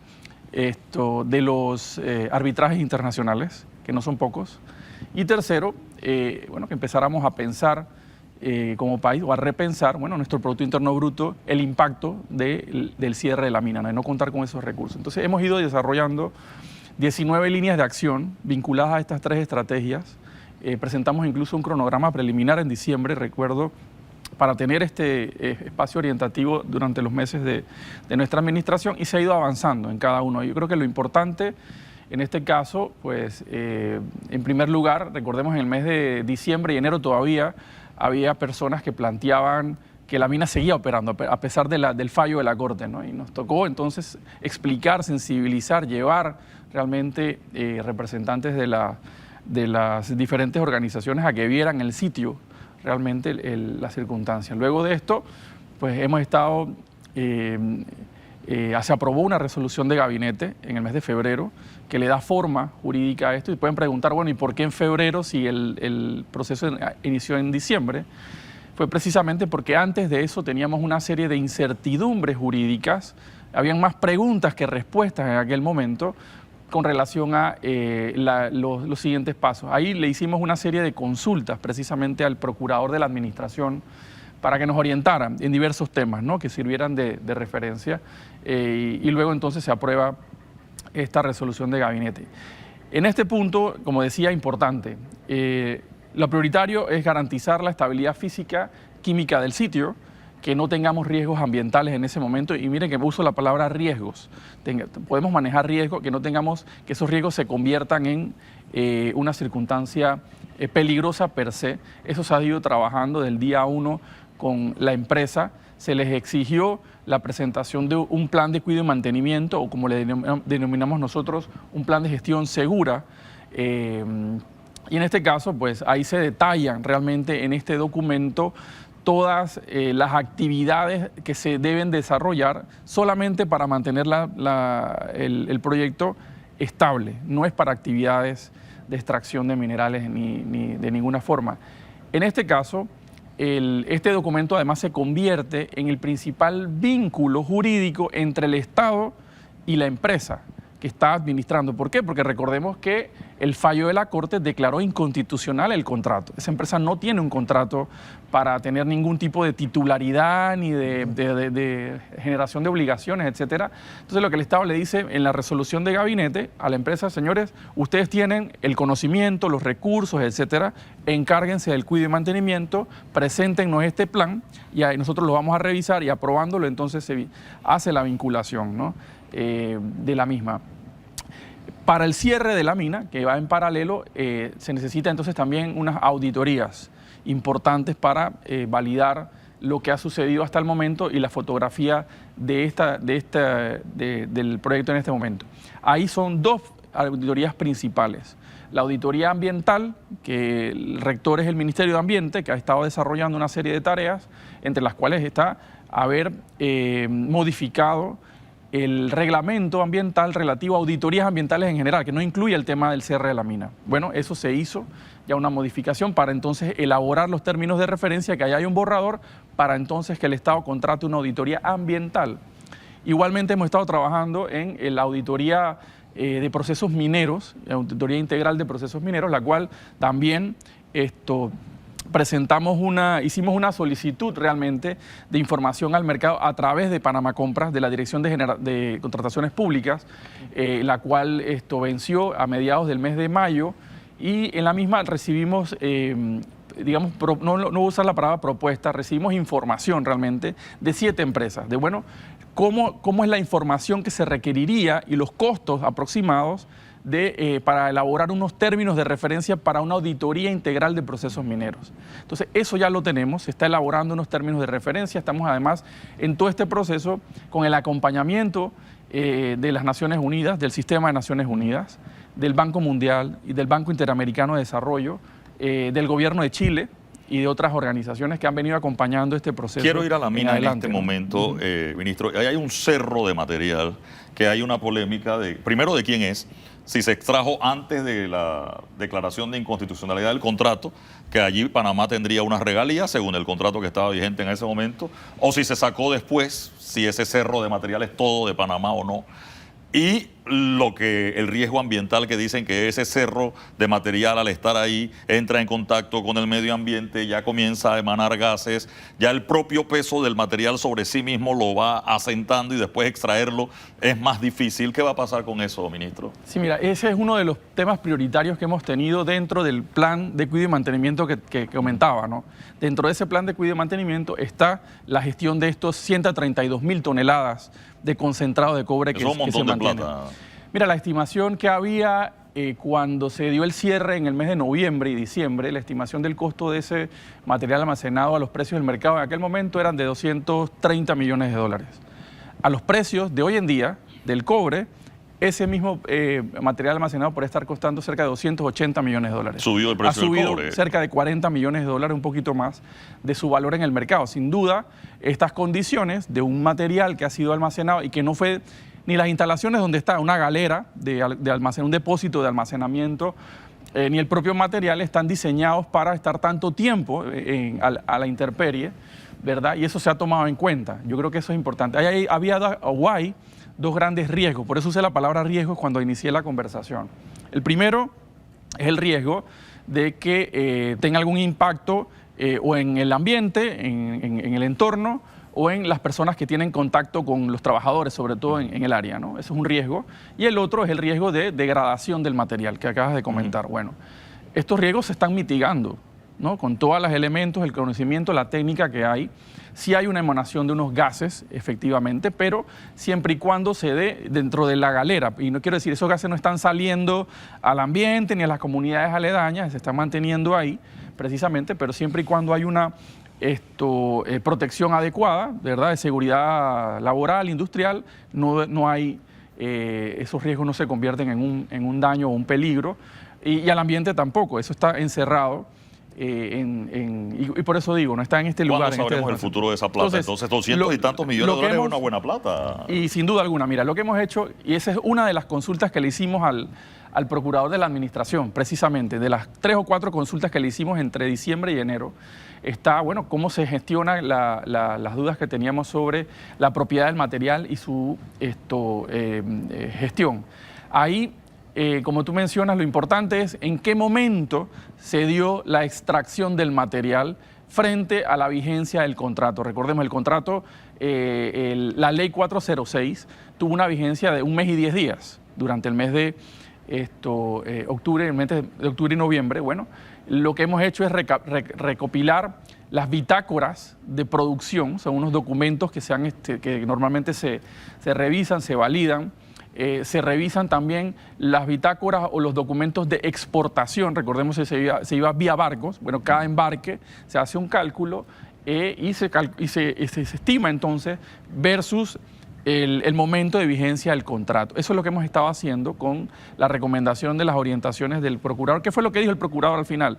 de los arbitrajes internacionales, que no son pocos. Y tercero, bueno, que empezáramos a pensar como país o a repensar, bueno, nuestro Producto Interno Bruto, el impacto del cierre de la mina, de no contar con esos recursos. Entonces hemos ido desarrollando 19 líneas de acción vinculadas a estas 3 estrategias. Presentamos incluso un cronograma preliminar en diciembre, recuerdo, para tener este espacio orientativo durante los meses de nuestra administración, y se ha ido avanzando en cada uno. Yo creo que lo importante en este caso, pues, en primer lugar, recordemos en el mes de diciembre y enero todavía había personas que planteaban que la mina seguía operando a pesar del fallo de la Corte, ¿no? Y nos tocó entonces explicar, sensibilizar, llevar realmente representantes de las diferentes organizaciones a que vieran el sitio realmente las circunstancias. Luego de esto, pues hemos estado, se aprobó una resolución de gabinete en el mes de febrero que le da forma jurídica a esto, y pueden preguntar, bueno, ¿y por qué en febrero si el proceso inició en diciembre? Fue precisamente porque antes de eso teníamos una serie de incertidumbres jurídicas, habían más preguntas que respuestas en aquel momento con relación a los siguientes pasos. Ahí le hicimos una serie de consultas precisamente al procurador de la administración para que nos orientara en diversos temas, ¿no?, que sirvieran de referencia, y luego entonces se aprueba esta resolución de gabinete. En este punto, como decía, importante, lo prioritario es garantizar la estabilidad física, química del sitio, que no tengamos riesgos ambientales en ese momento, y miren que uso la palabra riesgos. Podemos manejar riesgos, que no tengamos que esos riesgos se conviertan en una circunstancia peligrosa per se. Eso se ha ido trabajando del día 1 con la empresa. Se les exigió la presentación de un plan de cuidado y mantenimiento, o como le denominamos nosotros, un plan de gestión segura. Y en este caso, pues ahí se detallan realmente en este documento todas las actividades que se deben desarrollar solamente para mantener el proyecto estable. No es para actividades de extracción de minerales ni de ninguna forma. En este caso, este documento además se convierte en el principal vínculo jurídico entre el Estado y la empresa que está administrando. ¿Por qué? Porque recordemos que el fallo de la Corte declaró inconstitucional el contrato. Esa empresa no tiene un contrato para tener ningún tipo de titularidad ni de generación de obligaciones, etcétera. Entonces, lo que el Estado le dice en la resolución de gabinete a la empresa: señores, ustedes tienen el conocimiento, los recursos, etcétera, encárguense del cuidado y mantenimiento, preséntenos este plan y ahí nosotros lo vamos a revisar, y aprobándolo entonces se hace la vinculación, ¿no?, de la misma. Para el cierre de la mina, que va en paralelo, se necesita entonces también unas auditorías importantes para validar lo que ha sucedido hasta el momento y la fotografía del proyecto en este momento. Ahí son dos auditorías principales. La auditoría ambiental, que el rector es el Ministerio de Ambiente, que ha estado desarrollando una serie de tareas, entre las cuales está haber modificado el reglamento ambiental relativo a auditorías ambientales en general, que no incluye el tema del cierre de la mina. Bueno, eso se hizo ya una modificación para entonces elaborar los términos de referencia, que allá hay un borrador, para entonces que el Estado contrate una auditoría ambiental. Igualmente hemos estado trabajando en la auditoría de procesos mineros, la auditoría integral de procesos mineros, la cual también hicimos una solicitud realmente de información al mercado a través de Panamá Compras, de la Dirección de Contrataciones Públicas, la cual venció a mediados del mes de mayo, y en la misma recibimos, digamos, no voy a usar la palabra propuesta, recibimos información realmente de 7 empresas, de bueno, cómo es la información que se requeriría y los costos aproximados para elaborar unos términos de referencia para una auditoría integral de procesos mineros. Entonces, eso ya lo tenemos, se está elaborando unos términos de referencia. Estamos además en todo este proceso con el acompañamiento de las Naciones Unidas, del Sistema de Naciones Unidas, del Banco Mundial y del Banco Interamericano de Desarrollo, del Gobierno de Chile y de otras organizaciones que han venido acompañando este proceso. Quiero ir a la mina en este momento, ministro. Ahí hay un cerro de material, que hay una polémica primero de quién es, si se extrajo antes de la declaración de inconstitucionalidad del contrato, que allí Panamá tendría unas regalías según el contrato que estaba vigente en ese momento, o si se sacó después, si ese cerro de material es todo de Panamá o no. Y el riesgo ambiental que dicen que ese cerro de material al estar ahí entra en contacto con el medio ambiente, ya comienza a emanar gases, ya el propio peso del material sobre sí mismo lo va asentando y después extraerlo es más difícil. ¿Qué va a pasar con eso, ministro? Sí, mira, ese es uno de los temas prioritarios que hemos tenido dentro del plan de cuidado y mantenimiento que comentaba, ¿no? Dentro de ese plan de cuidado y mantenimiento está la gestión de estos 132.000 toneladas de concentrado de cobre que se mantiene. Mira, la estimación que había cuando se dio el cierre en el mes de noviembre y diciembre, la estimación del costo de ese material almacenado a los precios del mercado en aquel momento eran de 230 millones de dólares. A los precios de hoy en día del cobre, ese mismo material almacenado puede estar costando cerca de 280 millones de dólares. Subió el precio del cobre. Ha subido cerca de 40 millones de dólares, un poquito más, de su valor en el mercado. Sin duda, estas condiciones de un material que ha sido almacenado y que no fue ni las instalaciones donde está una galera de almacén, un depósito de almacenamiento, ni el propio material están diseñados para estar tanto tiempo a la intemperie, ¿verdad? Y eso se ha tomado en cuenta. Yo creo que eso es importante. Había dos grandes riesgos, por eso usé la palabra riesgo cuando inicié la conversación. El primero es el riesgo de que tenga algún impacto o en el ambiente, en el entorno, o en las personas que tienen contacto con los trabajadores, sobre todo en el área, ¿no? Eso es un riesgo. Y el otro es el riesgo de degradación del material que acabas de comentar. Bueno, estos riesgos se están mitigando, ¿no? Con todos los elementos, el conocimiento, la técnica que hay. Sí hay una emanación de unos gases, efectivamente, pero siempre y cuando se dé dentro de la galera. Y no quiero decir, esos gases no están saliendo al ambiente ni a las comunidades aledañas, se están manteniendo ahí precisamente, pero siempre y cuando hay una protección adecuada, ¿verdad? De seguridad laboral, industrial, no hay, esos riesgos no se convierten en un daño o un peligro, y al ambiente tampoco, eso está encerrado. Y por eso digo, no está en este lugar. ¿Cuándo sabremos el futuro de esa plata? Entonces 200 y tantos millones de dólares es una buena plata. Y sin duda alguna, mira, lo que hemos hecho, y esa es una de las consultas que le hicimos al procurador de la administración, precisamente, de las 3 o 4 consultas que le hicimos entre diciembre y enero, está, bueno, cómo se gestiona las dudas que teníamos sobre la propiedad del material y su gestión. Ahí, como tú mencionas, lo importante es en qué momento se dio la extracción del material frente a la vigencia del contrato. Recordemos, el contrato, la ley 406, tuvo una vigencia de 1 mes y 10 días durante el mes de octubre, el mes de octubre y noviembre. Bueno, lo que hemos hecho es recopilar las bitácoras de producción, son unos documentos que normalmente se revisan, se validan. Se revisan también las bitácoras o los documentos de exportación. Recordemos que se iba vía barcos. Bueno, cada embarque se hace un cálculo y se estima entonces versus el momento de vigencia del contrato. Eso es lo que hemos estado haciendo con la recomendación de las orientaciones del procurador. ¿Qué fue lo que dijo el procurador al final?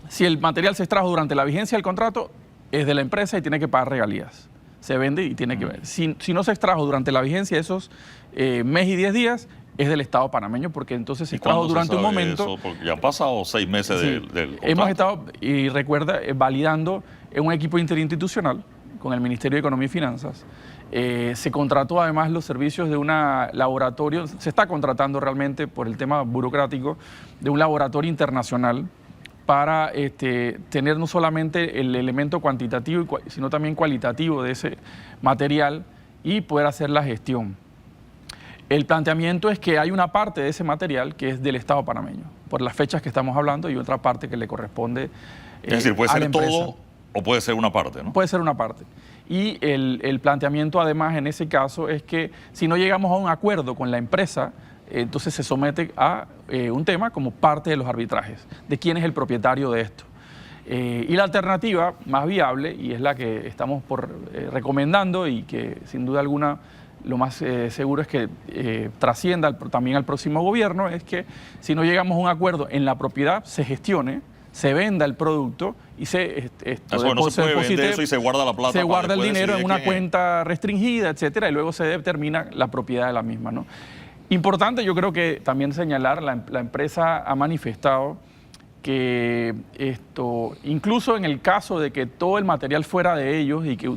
Si el material se extrajo durante la vigencia del contrato, es de la empresa y tiene que pagar regalías. Se vende y tiene que ver. Si no se extrajo durante la vigencia de esos mes y 10 días, es del Estado panameño, porque entonces se extrajo durante un momento. Eso? Porque ya han pasado 6 meses del contrato. Hemos estado, y recuerda, validando en un equipo interinstitucional con el Ministerio de Economía y Finanzas. Se contrató además los servicios de un laboratorio, se está contratando realmente por el tema burocrático, de un laboratorio internacional para tener no solamente el elemento cuantitativo, sino también cualitativo de ese material y poder hacer la gestión. El planteamiento es que hay una parte de ese material que es del Estado panameño, por las fechas que estamos hablando, y otra parte que le corresponde es decir, puede ser todo o puede ser una parte, ¿no? Puede ser una parte. Y el planteamiento además en ese caso es que si no llegamos a un acuerdo con la empresa, entonces se somete a un tema como parte de los arbitrajes, de quién es el propietario de esto. Y la alternativa más viable, y es la que estamos recomendando y que sin duda alguna lo más seguro es que trascienda también al próximo gobierno, es que si no llegamos a un acuerdo en la propiedad, se gestione, se venda el producto y se no se puede vender eso y se guarda la plata. Se guarda el dinero en una cuenta restringida, etcétera, y luego se determina la propiedad de la misma, ¿no? Importante, yo creo que también señalar, la empresa ha manifestado que incluso en el caso de que todo el material fuera de ellos y que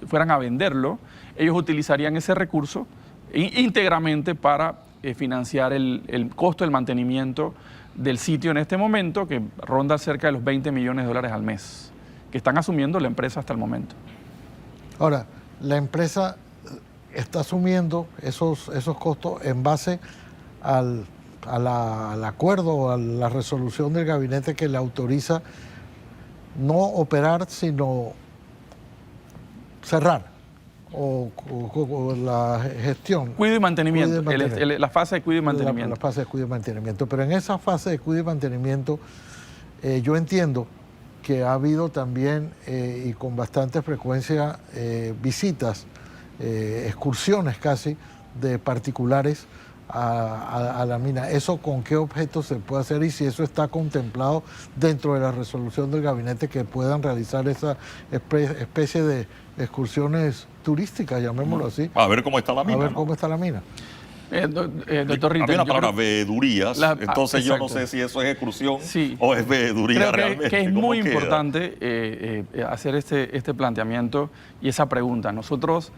fueran a venderlo, ellos utilizarían ese recurso íntegramente para financiar el costo del mantenimiento del sitio en este momento, que ronda cerca de los $20 millones al mes, que están asumiendo la empresa hasta el momento. Ahora, la empresa está asumiendo esos costos en base al acuerdo o a la resolución del gabinete que le autoriza no operar, sino cerrar, o la gestión. Cuido y mantenimiento, la fase de cuido y mantenimiento. La fase de cuido y mantenimiento. Pero en esa fase de cuido y mantenimiento, yo entiendo que ha habido también, y con bastante frecuencia, visitas, excursiones casi, de particulares a la mina. ¿Eso con qué objeto se puede hacer y si eso está contemplado dentro de la resolución del gabinete que puedan realizar esa especie de excursiones turísticas, llamémoslo así? A ver cómo está la mina. A ver cómo está la mina. Doctor Ritter, había una palabra veedurías, entonces yo no sé si eso es excursión o es veeduría realmente. Que es muy importante hacer este planteamiento y esa pregunta. Nosotros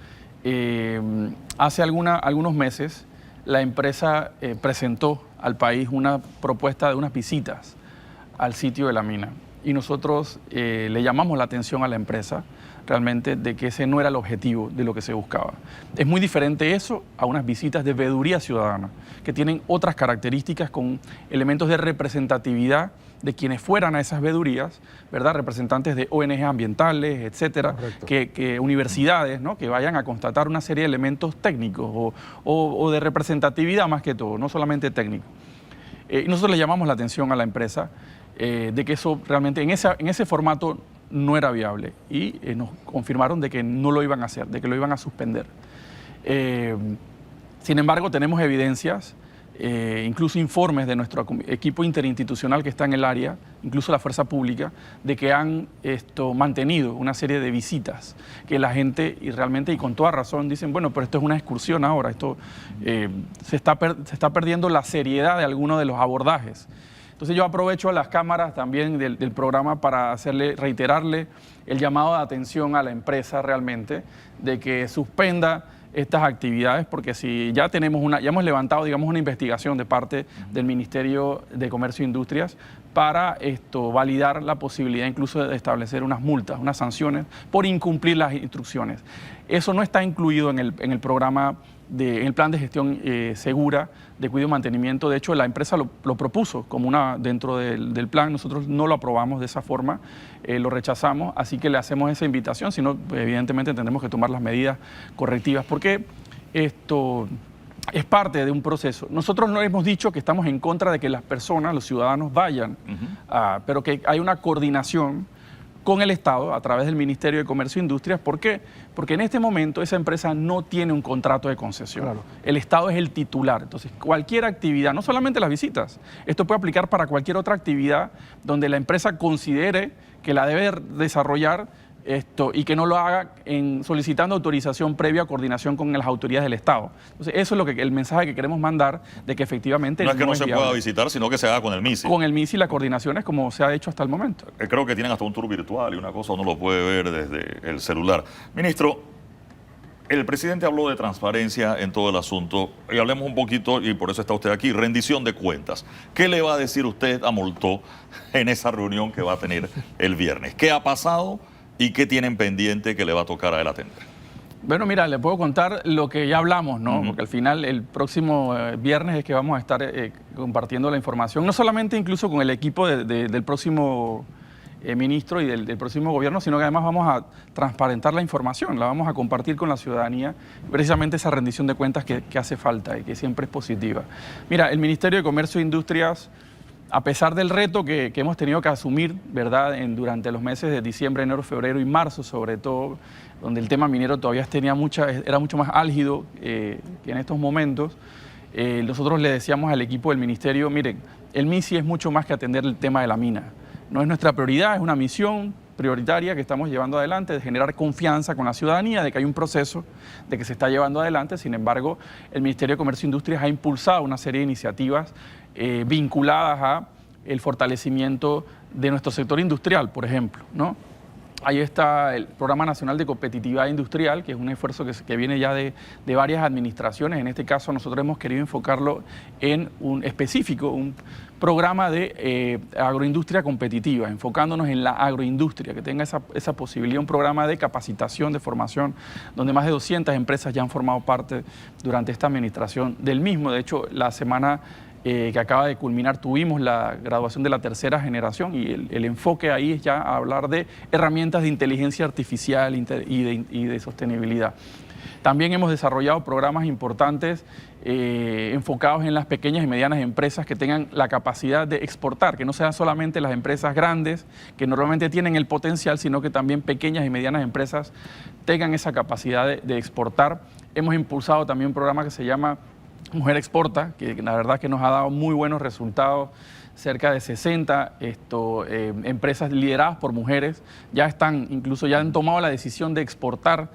hace algunos meses la empresa presentó al país una propuesta de unas visitas al sitio de la mina y nosotros le llamamos la atención a la empresa realmente de que ese no era el objetivo de lo que se buscaba. Es muy diferente eso a unas visitas de veeduría ciudadana, que tienen otras características con elementos de representatividad de quienes fueran a esas veedurías, ¿verdad? Representantes de ONG ambientales, etcétera, que universidades, ¿no? Que vayan a constatar una serie de elementos técnicos o de representatividad más que todo, no solamente técnicos. Y nosotros le llamamos la atención a la empresa de que eso realmente en ese formato no era viable y nos confirmaron de que no lo iban a hacer, de que lo iban a suspender. Sin embargo, tenemos evidencias, incluso informes de nuestro equipo interinstitucional que está en el área, incluso la Fuerza Pública, de que han mantenido una serie de visitas, que la gente, y realmente y con toda razón, dicen, bueno, pero esto es una excursión ahora, esto se está perdiendo la seriedad de algunos de los abordajes. Entonces yo aprovecho a las cámaras también del programa para reiterarle el llamado de atención a la empresa realmente, de que suspenda estas actividades, porque si ya hemos levantado, digamos, una investigación de parte del Ministerio de Comercio e Industrias para validar la posibilidad incluso de establecer unas multas, unas sanciones por incumplir las instrucciones. Eso no está incluido en el programa, en el plan de gestión segura de cuidado y mantenimiento. De hecho, la empresa lo propuso como dentro del plan. Nosotros no lo aprobamos de esa forma, lo rechazamos, así que le hacemos esa invitación, si no, evidentemente tendremos que tomar las medidas correctivas, porque esto es parte de un proceso. Nosotros no hemos dicho que estamos en contra de que las personas, los ciudadanos vayan, pero que hay una coordinación con el Estado a través del Ministerio de Comercio e Industrias. ¿Por qué? Porque en este momento esa empresa no tiene un contrato de concesión. Claro. El Estado es el titular. Entonces, cualquier actividad, no solamente las visitas, esto puede aplicar para cualquier otra actividad donde la empresa considere que la debe desarrollar y que no lo haga solicitando autorización previa a coordinación con las autoridades del Estado. Entonces, eso es el mensaje que queremos mandar, de que efectivamente no es que no se pueda visitar, sino que se haga con el MISI. Con el MISI la coordinación es como se ha hecho hasta el momento. Creo que tienen hasta un tour virtual y una cosa uno lo puede ver desde el celular. Ministro, el presidente habló de transparencia en todo el asunto y hablemos un poquito, y por eso está usted aquí, rendición de cuentas. ¿Qué le va a decir usted a Moltó en esa reunión que va a tener el viernes? ¿Qué ha pasado y qué tienen pendiente que le va a tocar a él atender? Bueno, mira, le puedo contar lo que ya hablamos, ¿no? Porque al final, el próximo viernes es que vamos a estar compartiendo la información, no solamente incluso con el equipo del próximo ministro y del próximo gobierno, sino que además vamos a transparentar la información, la vamos a compartir con la ciudadanía, precisamente esa rendición de cuentas que hace falta y que siempre es positiva. Mira, el Ministerio de Comercio e Industrias, a pesar del reto que hemos tenido que asumir, ¿verdad?, durante los meses de diciembre, enero, febrero y marzo, sobre todo, donde el tema minero todavía era mucho más álgido que en estos momentos, nosotros le decíamos al equipo del ministerio, miren, el MISI es mucho más que atender el tema de la mina. No es nuestra prioridad, es una misión prioritaria que estamos llevando adelante, de generar confianza con la ciudadanía, de que hay un proceso, de que se está llevando adelante. Sin embargo, el Ministerio de Comercio e Industrias ha impulsado una serie de iniciativas vinculadas a el fortalecimiento de nuestro sector industrial, por ejemplo, ¿no? Ahí está el Programa Nacional de Competitividad Industrial, que es un esfuerzo que viene ya de varias administraciones. En este caso nosotros hemos querido enfocarlo en un específico, un programa de agroindustria competitiva, enfocándonos en la agroindustria, que tenga esa posibilidad, un programa de capacitación, de formación, donde más de 200 empresas ya han formado parte durante esta administración del mismo. De hecho, la semana que acaba de culminar tuvimos la graduación de la tercera generación y el enfoque ahí es ya hablar de herramientas de inteligencia artificial y de sostenibilidad. También hemos desarrollado programas importantes enfocados en las pequeñas y medianas empresas que tengan la capacidad de exportar, que no sean solamente las empresas grandes que normalmente tienen el potencial, sino que también pequeñas y medianas empresas tengan esa capacidad de exportar. Hemos impulsado también un programa que se llama Mujer Exporta, que la verdad que nos ha dado muy buenos resultados. Cerca de 60 empresas lideradas por mujeres ya han tomado la decisión de exportar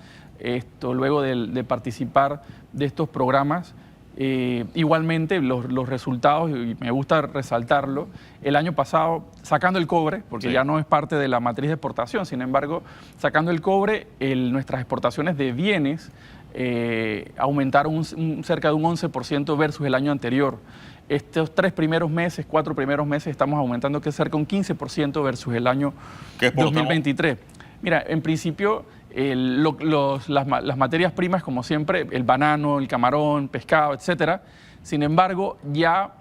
luego de participar de estos programas. Igualmente los resultados, y me gusta resaltarlo, el año pasado sacando el cobre, porque ya no es parte de la matriz de exportación, sin embargo, sacando el cobre, nuestras exportaciones de bienes aumentaron cerca de un 11% versus el año anterior. Estos 4 primeros meses estamos aumentando que es cerca de un 15% versus el año 2023. Mira, en principio las materias primas, como siempre, el banano, el camarón, pescado, etcétera. Sin embargo, ya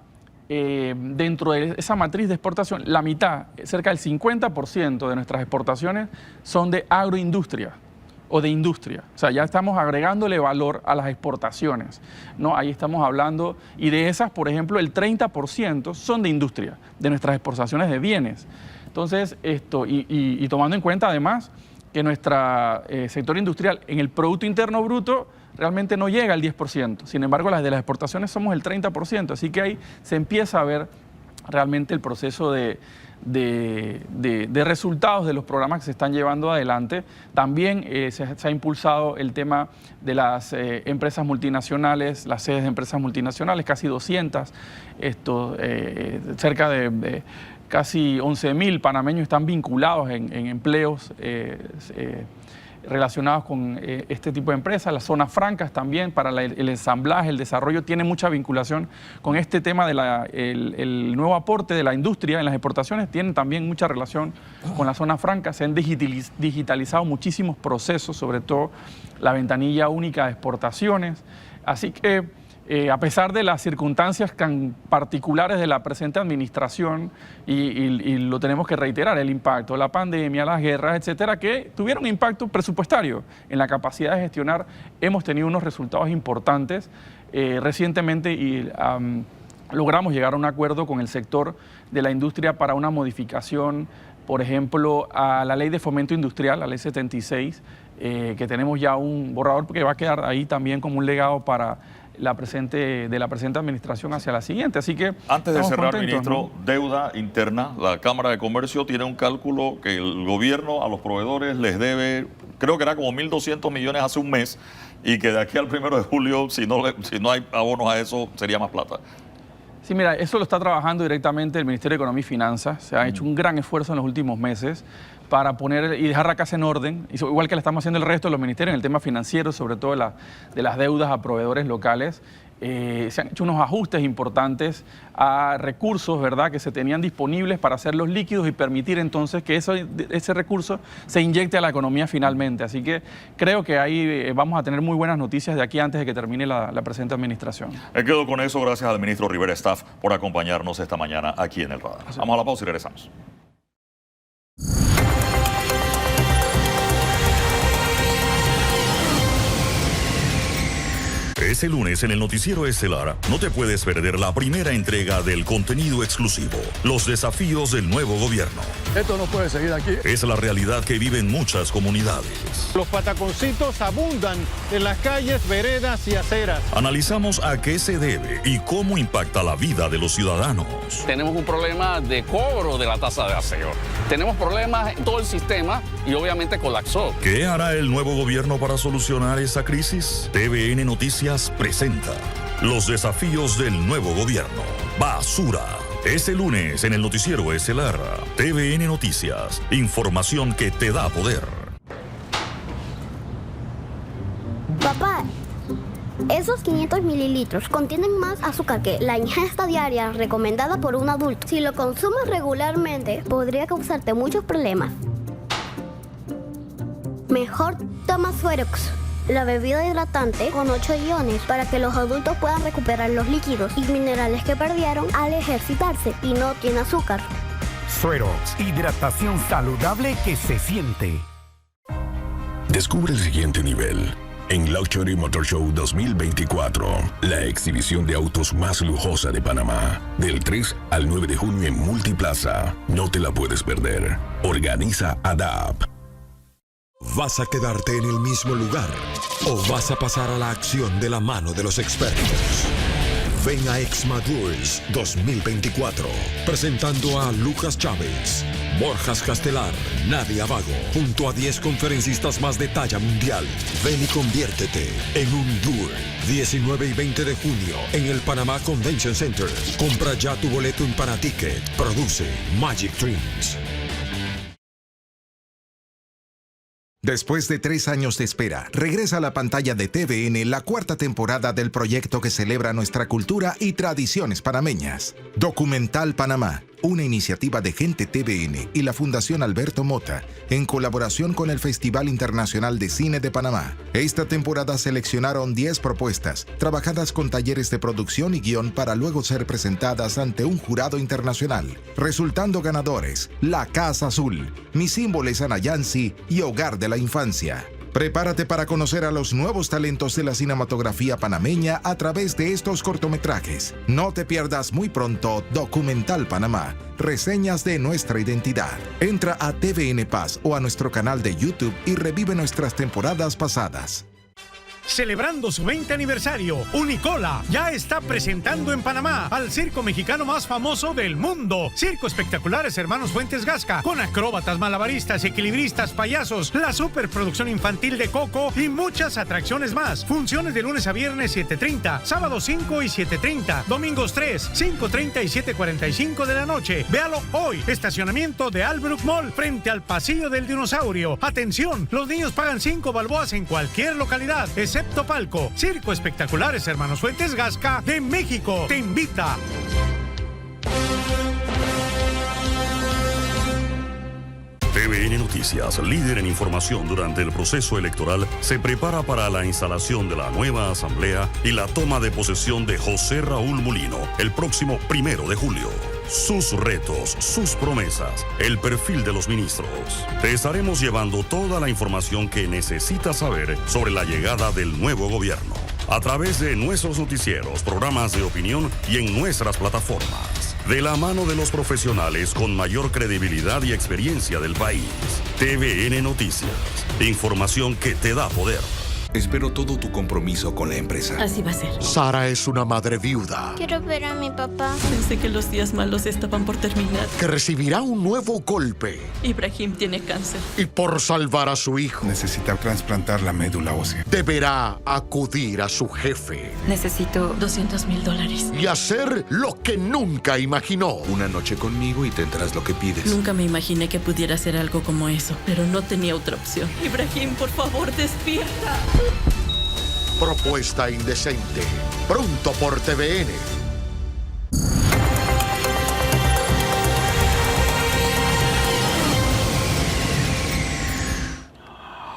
dentro de esa matriz de exportación, la mitad, cerca del 50% de nuestras exportaciones son de agroindustria o de industria. O sea, ya estamos agregándole valor a las exportaciones, ¿no? Ahí estamos hablando, y de esas, por ejemplo, el 30% son de industria, de nuestras exportaciones de bienes. Entonces, y tomando en cuenta además que nuestro sector industrial en el Producto Interno Bruto realmente no llega al 10%. Sin embargo, las de las exportaciones somos el 30%. Así que ahí se empieza a ver realmente el proceso de resultados de los programas que se están llevando adelante. También se ha impulsado el tema de las empresas multinacionales, las sedes de empresas multinacionales, casi 200, cerca de casi 11.000 panameños están vinculados en empleos relacionados con este tipo de empresas. Las zonas francas también para el ensamblaje, el desarrollo, tiene mucha vinculación con este tema el nuevo aporte de la industria en las exportaciones, tienen también mucha relación con las zonas francas. Se han digitalizado muchísimos procesos, sobre todo la ventanilla única de exportaciones. Así que a pesar de las circunstancias tan particulares de la presente administración, y lo tenemos que reiterar, el impacto, la pandemia, las guerras, etcétera, que tuvieron impacto presupuestario en la capacidad de gestionar, hemos tenido unos resultados importantes recientemente y logramos llegar a un acuerdo con el sector de la industria para una modificación, por ejemplo, a la Ley de Fomento Industrial, la Ley 76, que tenemos ya un borrador que va a quedar ahí también como un legado para de la presente administración hacia la siguiente. Así que antes de cerrar, ministro, ¿no? Deuda interna, la Cámara de Comercio tiene un cálculo que el gobierno a los proveedores les debe, creo que era como 1.200 millones hace un mes, y que de aquí al 1 de julio, si no hay abonos a eso, sería más plata. Sí, mira, eso lo está trabajando directamente el Ministerio de Economía y Finanzas. Se ha hecho un gran esfuerzo en los últimos meses para poner y dejar la casa en orden, igual que le estamos haciendo el resto de los ministerios en el tema financiero, sobre todo de las deudas a proveedores locales. Se han hecho unos ajustes importantes a recursos, ¿verdad?, que se tenían disponibles para hacerlos líquidos y permitir entonces que ese recurso se inyecte a la economía finalmente. Así que creo que ahí vamos a tener muy buenas noticias de aquí antes de que termine la presente administración. Me quedo con eso. Gracias al ministro Rivera Staff por acompañarnos esta mañana aquí en El Radar. Vamos a la pausa y regresamos. Ese lunes en el Noticiero Estelar no te puedes perder la primera entrega del contenido exclusivo, los desafíos del nuevo gobierno. Esto no puede seguir aquí. Es la realidad que viven muchas comunidades. Los pataconcitos abundan en las calles, veredas y aceras. Analizamos a qué se debe y cómo impacta la vida de los ciudadanos. Tenemos un problema de cobro de la tasa de aseo. Tenemos problemas en todo el sistema y obviamente colapsó. ¿Qué hará el nuevo gobierno para solucionar esa crisis? TVN Noticias presenta los desafíos del nuevo gobierno. Basura. Este lunes en el noticiero estelar TVN Noticias. Información que te da poder. Papá, esos 500 mililitros contienen más azúcar que la ingesta diaria recomendada por un adulto. Si lo consumes regularmente, podría causarte muchos problemas. Mejor toma Suerox, la bebida hidratante con 8 iones para que los adultos puedan recuperar los líquidos y minerales que perdieron al ejercitarse y no tiene azúcar. Suerox, hidratación saludable que se siente. Descubre el siguiente nivel en Luxury Motor Show 2024, la exhibición de autos más lujosa de Panamá, del 3 al 9 de junio en Multiplaza. No te la puedes perder. Organiza ADAP. ¿Vas a quedarte en el mismo lugar o vas a pasar a la acción de la mano de los expertos? Ven a EXMADURS 2024, presentando a Lucas Chávez, Borjas Castelar, Nadia Vago, junto a 10 conferencistas más de talla mundial. Ven y conviértete en un DUR. 19 y 20 de junio en el Panamá Convention Center. Compra ya tu boleto en Panaticket. Produce Magic Dreams. Después de 3 años de espera, regresa a la pantalla de TVN la 4ª temporada del proyecto que celebra nuestra cultura y tradiciones panameñas. Documental Panamá, una iniciativa de Gente TVN y la Fundación Alberto Mota, en colaboración con el Festival Internacional de Cine de Panamá. Esta temporada seleccionaron 10 propuestas, trabajadas con talleres de producción y guión para luego ser presentadas ante un jurado internacional, resultando ganadores La Casa Azul, Mi Símbolo es Anayansi y Hogar de la Infancia. Prepárate para conocer a los nuevos talentos de la cinematografía panameña a través de estos cortometrajes. No te pierdas muy pronto Documental Panamá, reseñas de nuestra identidad. Entra a TVN Paz o a nuestro canal de YouTube y revive nuestras temporadas pasadas. Celebrando su 20 aniversario, Unicola ya está presentando en Panamá al circo mexicano más famoso del mundo. Circo Espectaculares Hermanos Fuentes Gasca, con acróbatas, malabaristas, equilibristas, payasos, la superproducción infantil de Coco y muchas atracciones más. Funciones de lunes a viernes 7:30, sábados 5 y 7:30, domingos 3, 5:30 y 7:45 de la noche. Véalo hoy. Estacionamiento de Albrook Mall frente al Pasillo del Dinosaurio. Atención, los niños pagan 5 balboas en cualquier localidad, excepto palco. Circo Espectaculares Hermanos Fuentes Gasca de México te invita. TVN Noticias, líder en información durante el proceso electoral, se prepara para la instalación de la nueva asamblea y la toma de posesión de José Raúl Mulino el próximo 1 de julio. Sus retos, sus promesas, el perfil de los ministros. Te estaremos llevando toda la información que necesitas saber sobre la llegada del nuevo gobierno, a través de nuestros noticieros, programas de opinión y en nuestras plataformas. De la mano de los profesionales con mayor credibilidad y experiencia del país. TVN Noticias. Información que te da poder. Espero todo tu compromiso con la empresa. Así va a ser. Sara es una madre viuda Quiero ver a mi papá. Pensé que los días malos estaban por terminar. que recibirá un nuevo golpe. Ibrahim tiene cáncer. Y por salvar a su hijo, necesita trasplantar la médula ósea. deberá acudir a su jefe Necesito $200,000. y hacer lo que nunca imaginó. Una noche conmigo y tendrás lo que pides. Nunca me imaginé que pudiera hacer algo como eso, pero no tenía otra opción. Ibrahim, por favor, despierta. Propuesta indecente. Pronto por TVN.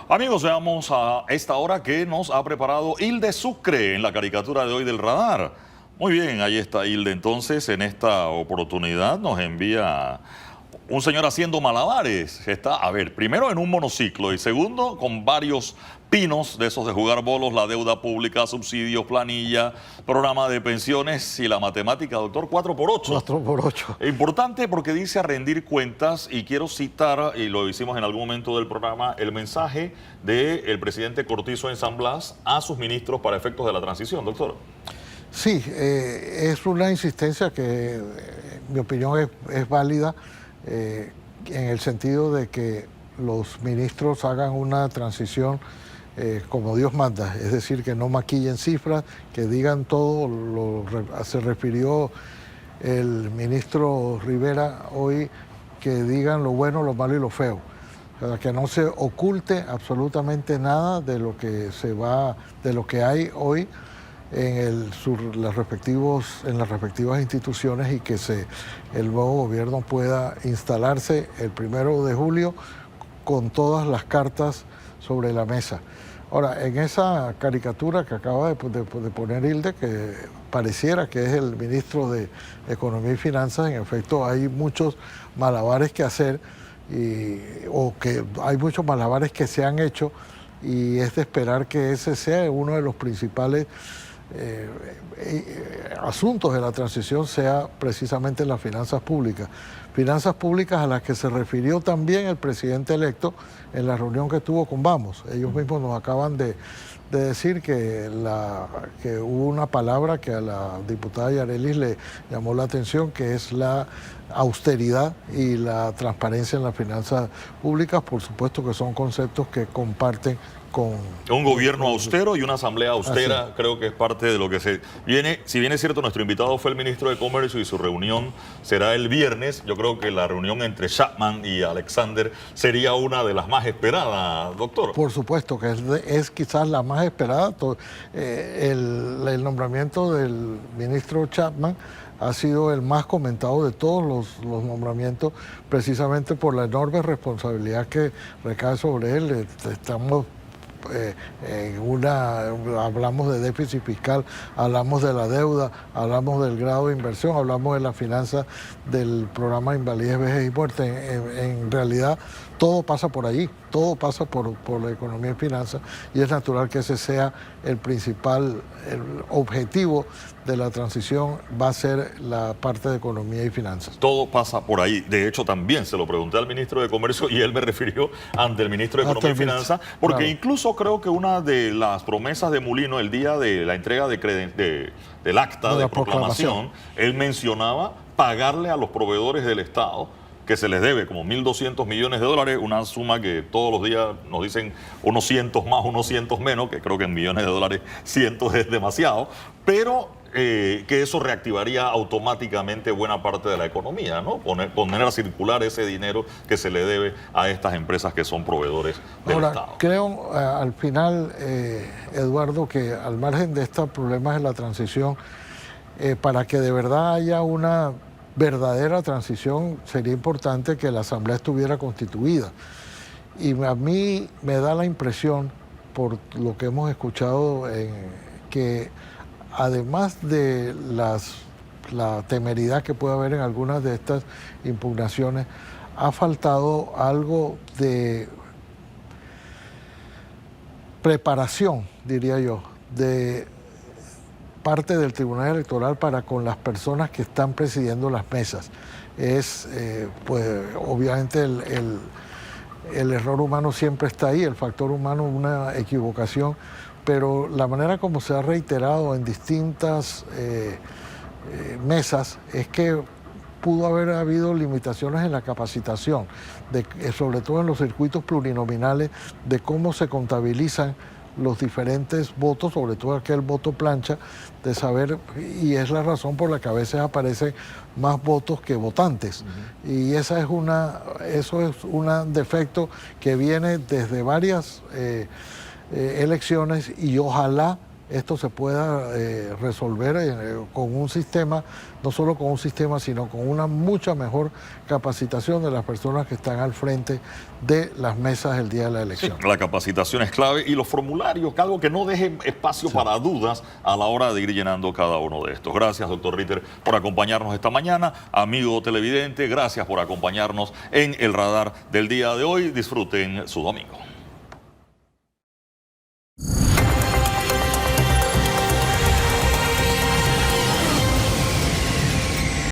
Amigos, veamos a esta hora que nos ha preparado Hilde Sucre en la caricatura de hoy del radar. Muy bien, ahí está Hilde. Entonces, en esta oportunidad nos envía un señor haciendo malabares. Está, a ver, primero en un monociclo y segundo con varios pinos de esos de jugar bolos, la deuda pública, subsidios, planilla, programa de pensiones y la matemática, doctor, 4x8. 4x8. Importante porque dice a rendir cuentas y quiero citar, y lo hicimos en algún momento del programa, el mensaje del presidente Cortizo en San Blas a sus ministros para efectos de la transición, doctor. Sí, es una insistencia que, en mi opinión, es válida en el sentido de que los ministros hagan una transición como Dios manda, es decir, que no maquillen cifras, que digan todo. Se refirió el ministro Rivera hoy que digan lo bueno, lo malo y lo feo. O sea, que no se oculte absolutamente nada de lo que de lo que hay hoy en las respectivas instituciones y que el nuevo gobierno pueda instalarse el 1 de julio con todas las cartas sobre la mesa. Ahora, en esa caricatura que acaba de poner Hilde, que pareciera que es el ministro de Economía y Finanzas, en efecto hay muchos malabares que hacer, o que hay muchos malabares que se han hecho, y es de esperar que ese sea uno de los principales asuntos de la transición, sea precisamente las finanzas públicas a las que se refirió también el presidente electo en la reunión que tuvo con Vamos. Ellos mismos nos acaban de decir que hubo una palabra que a la diputada Yarelis le llamó la atención, que es la austeridad y la transparencia en las finanzas públicas. Por supuesto que son conceptos que comparten con un gobierno austero y una asamblea austera. Creo que es parte de lo que se viene. Si bien es cierto, nuestro invitado fue el ministro de Comercio y su reunión será el viernes, yo creo que la reunión entre Chapman y Alexander sería una de las más esperadas, doctor. Por supuesto que es quizás la más esperada. El nombramiento del ministro Chapman ha sido el más comentado de todos los nombramientos, precisamente por la enorme responsabilidad que recae sobre él. Estamos hablamos de déficit fiscal, hablamos de la deuda, hablamos del grado de inversión, hablamos de la finanza del programa de invalidez, vejez y muerte. En realidad todo pasa por allí, todo pasa por la economía y finanzas, y es natural que ese sea el principal objetivo de la transición, va a ser la parte de economía y finanzas. Todo pasa por ahí. De hecho, también se lo pregunté al ministro de Comercio y él me refirió ante el ministro de Economía y Finanzas, porque claro, incluso creo que una de las promesas de Mulino el día de la entrega del acta de proclamación, él mencionaba pagarle a los proveedores del Estado, que se les debe como 1.200 millones de dólares, una suma que todos los días nos dicen unos cientos más, unos cientos menos, que creo que en millones de dólares cientos es demasiado, pero que eso reactivaría automáticamente buena parte de la economía, ¿no? Poner a circular ese dinero que se le debe a estas empresas que son proveedores del Estado. Creo al final, Eduardo, que al margen de estos problemas de la transición, para que de verdad haya una verdadera transición, sería importante que la Asamblea estuviera constituida. Y a mí me da la impresión, por lo que hemos escuchado, que además de la temeridad que puede haber en algunas de estas impugnaciones, ha faltado algo de preparación, diría yo, de parte del Tribunal Electoral para con las personas que están presidiendo las mesas. Pues obviamente el error humano siempre está ahí, el factor humano, una equivocación, pero la manera como se ha reiterado en distintas mesas es que pudo haber habido limitaciones en la capacitación, sobre todo en los circuitos plurinominales, de cómo se contabilizan los diferentes votos, sobre todo aquel voto plancha, de saber, y es la razón por la que a veces aparecen más votos que votantes. Y eso es un defecto que viene desde varias elecciones, y ojalá esto se pueda resolver con un sistema, no solo con un sistema, sino con una mucha mejor capacitación de las personas que están al frente de las mesas el día de la elección. Sí, la capacitación es clave, y los formularios, algo que no deje espacio para dudas a la hora de ir llenando cada uno de estos. Gracias, doctor Ritter, por acompañarnos esta mañana. Amigo televidente, gracias por acompañarnos en el radar del día de hoy. Disfruten su domingo.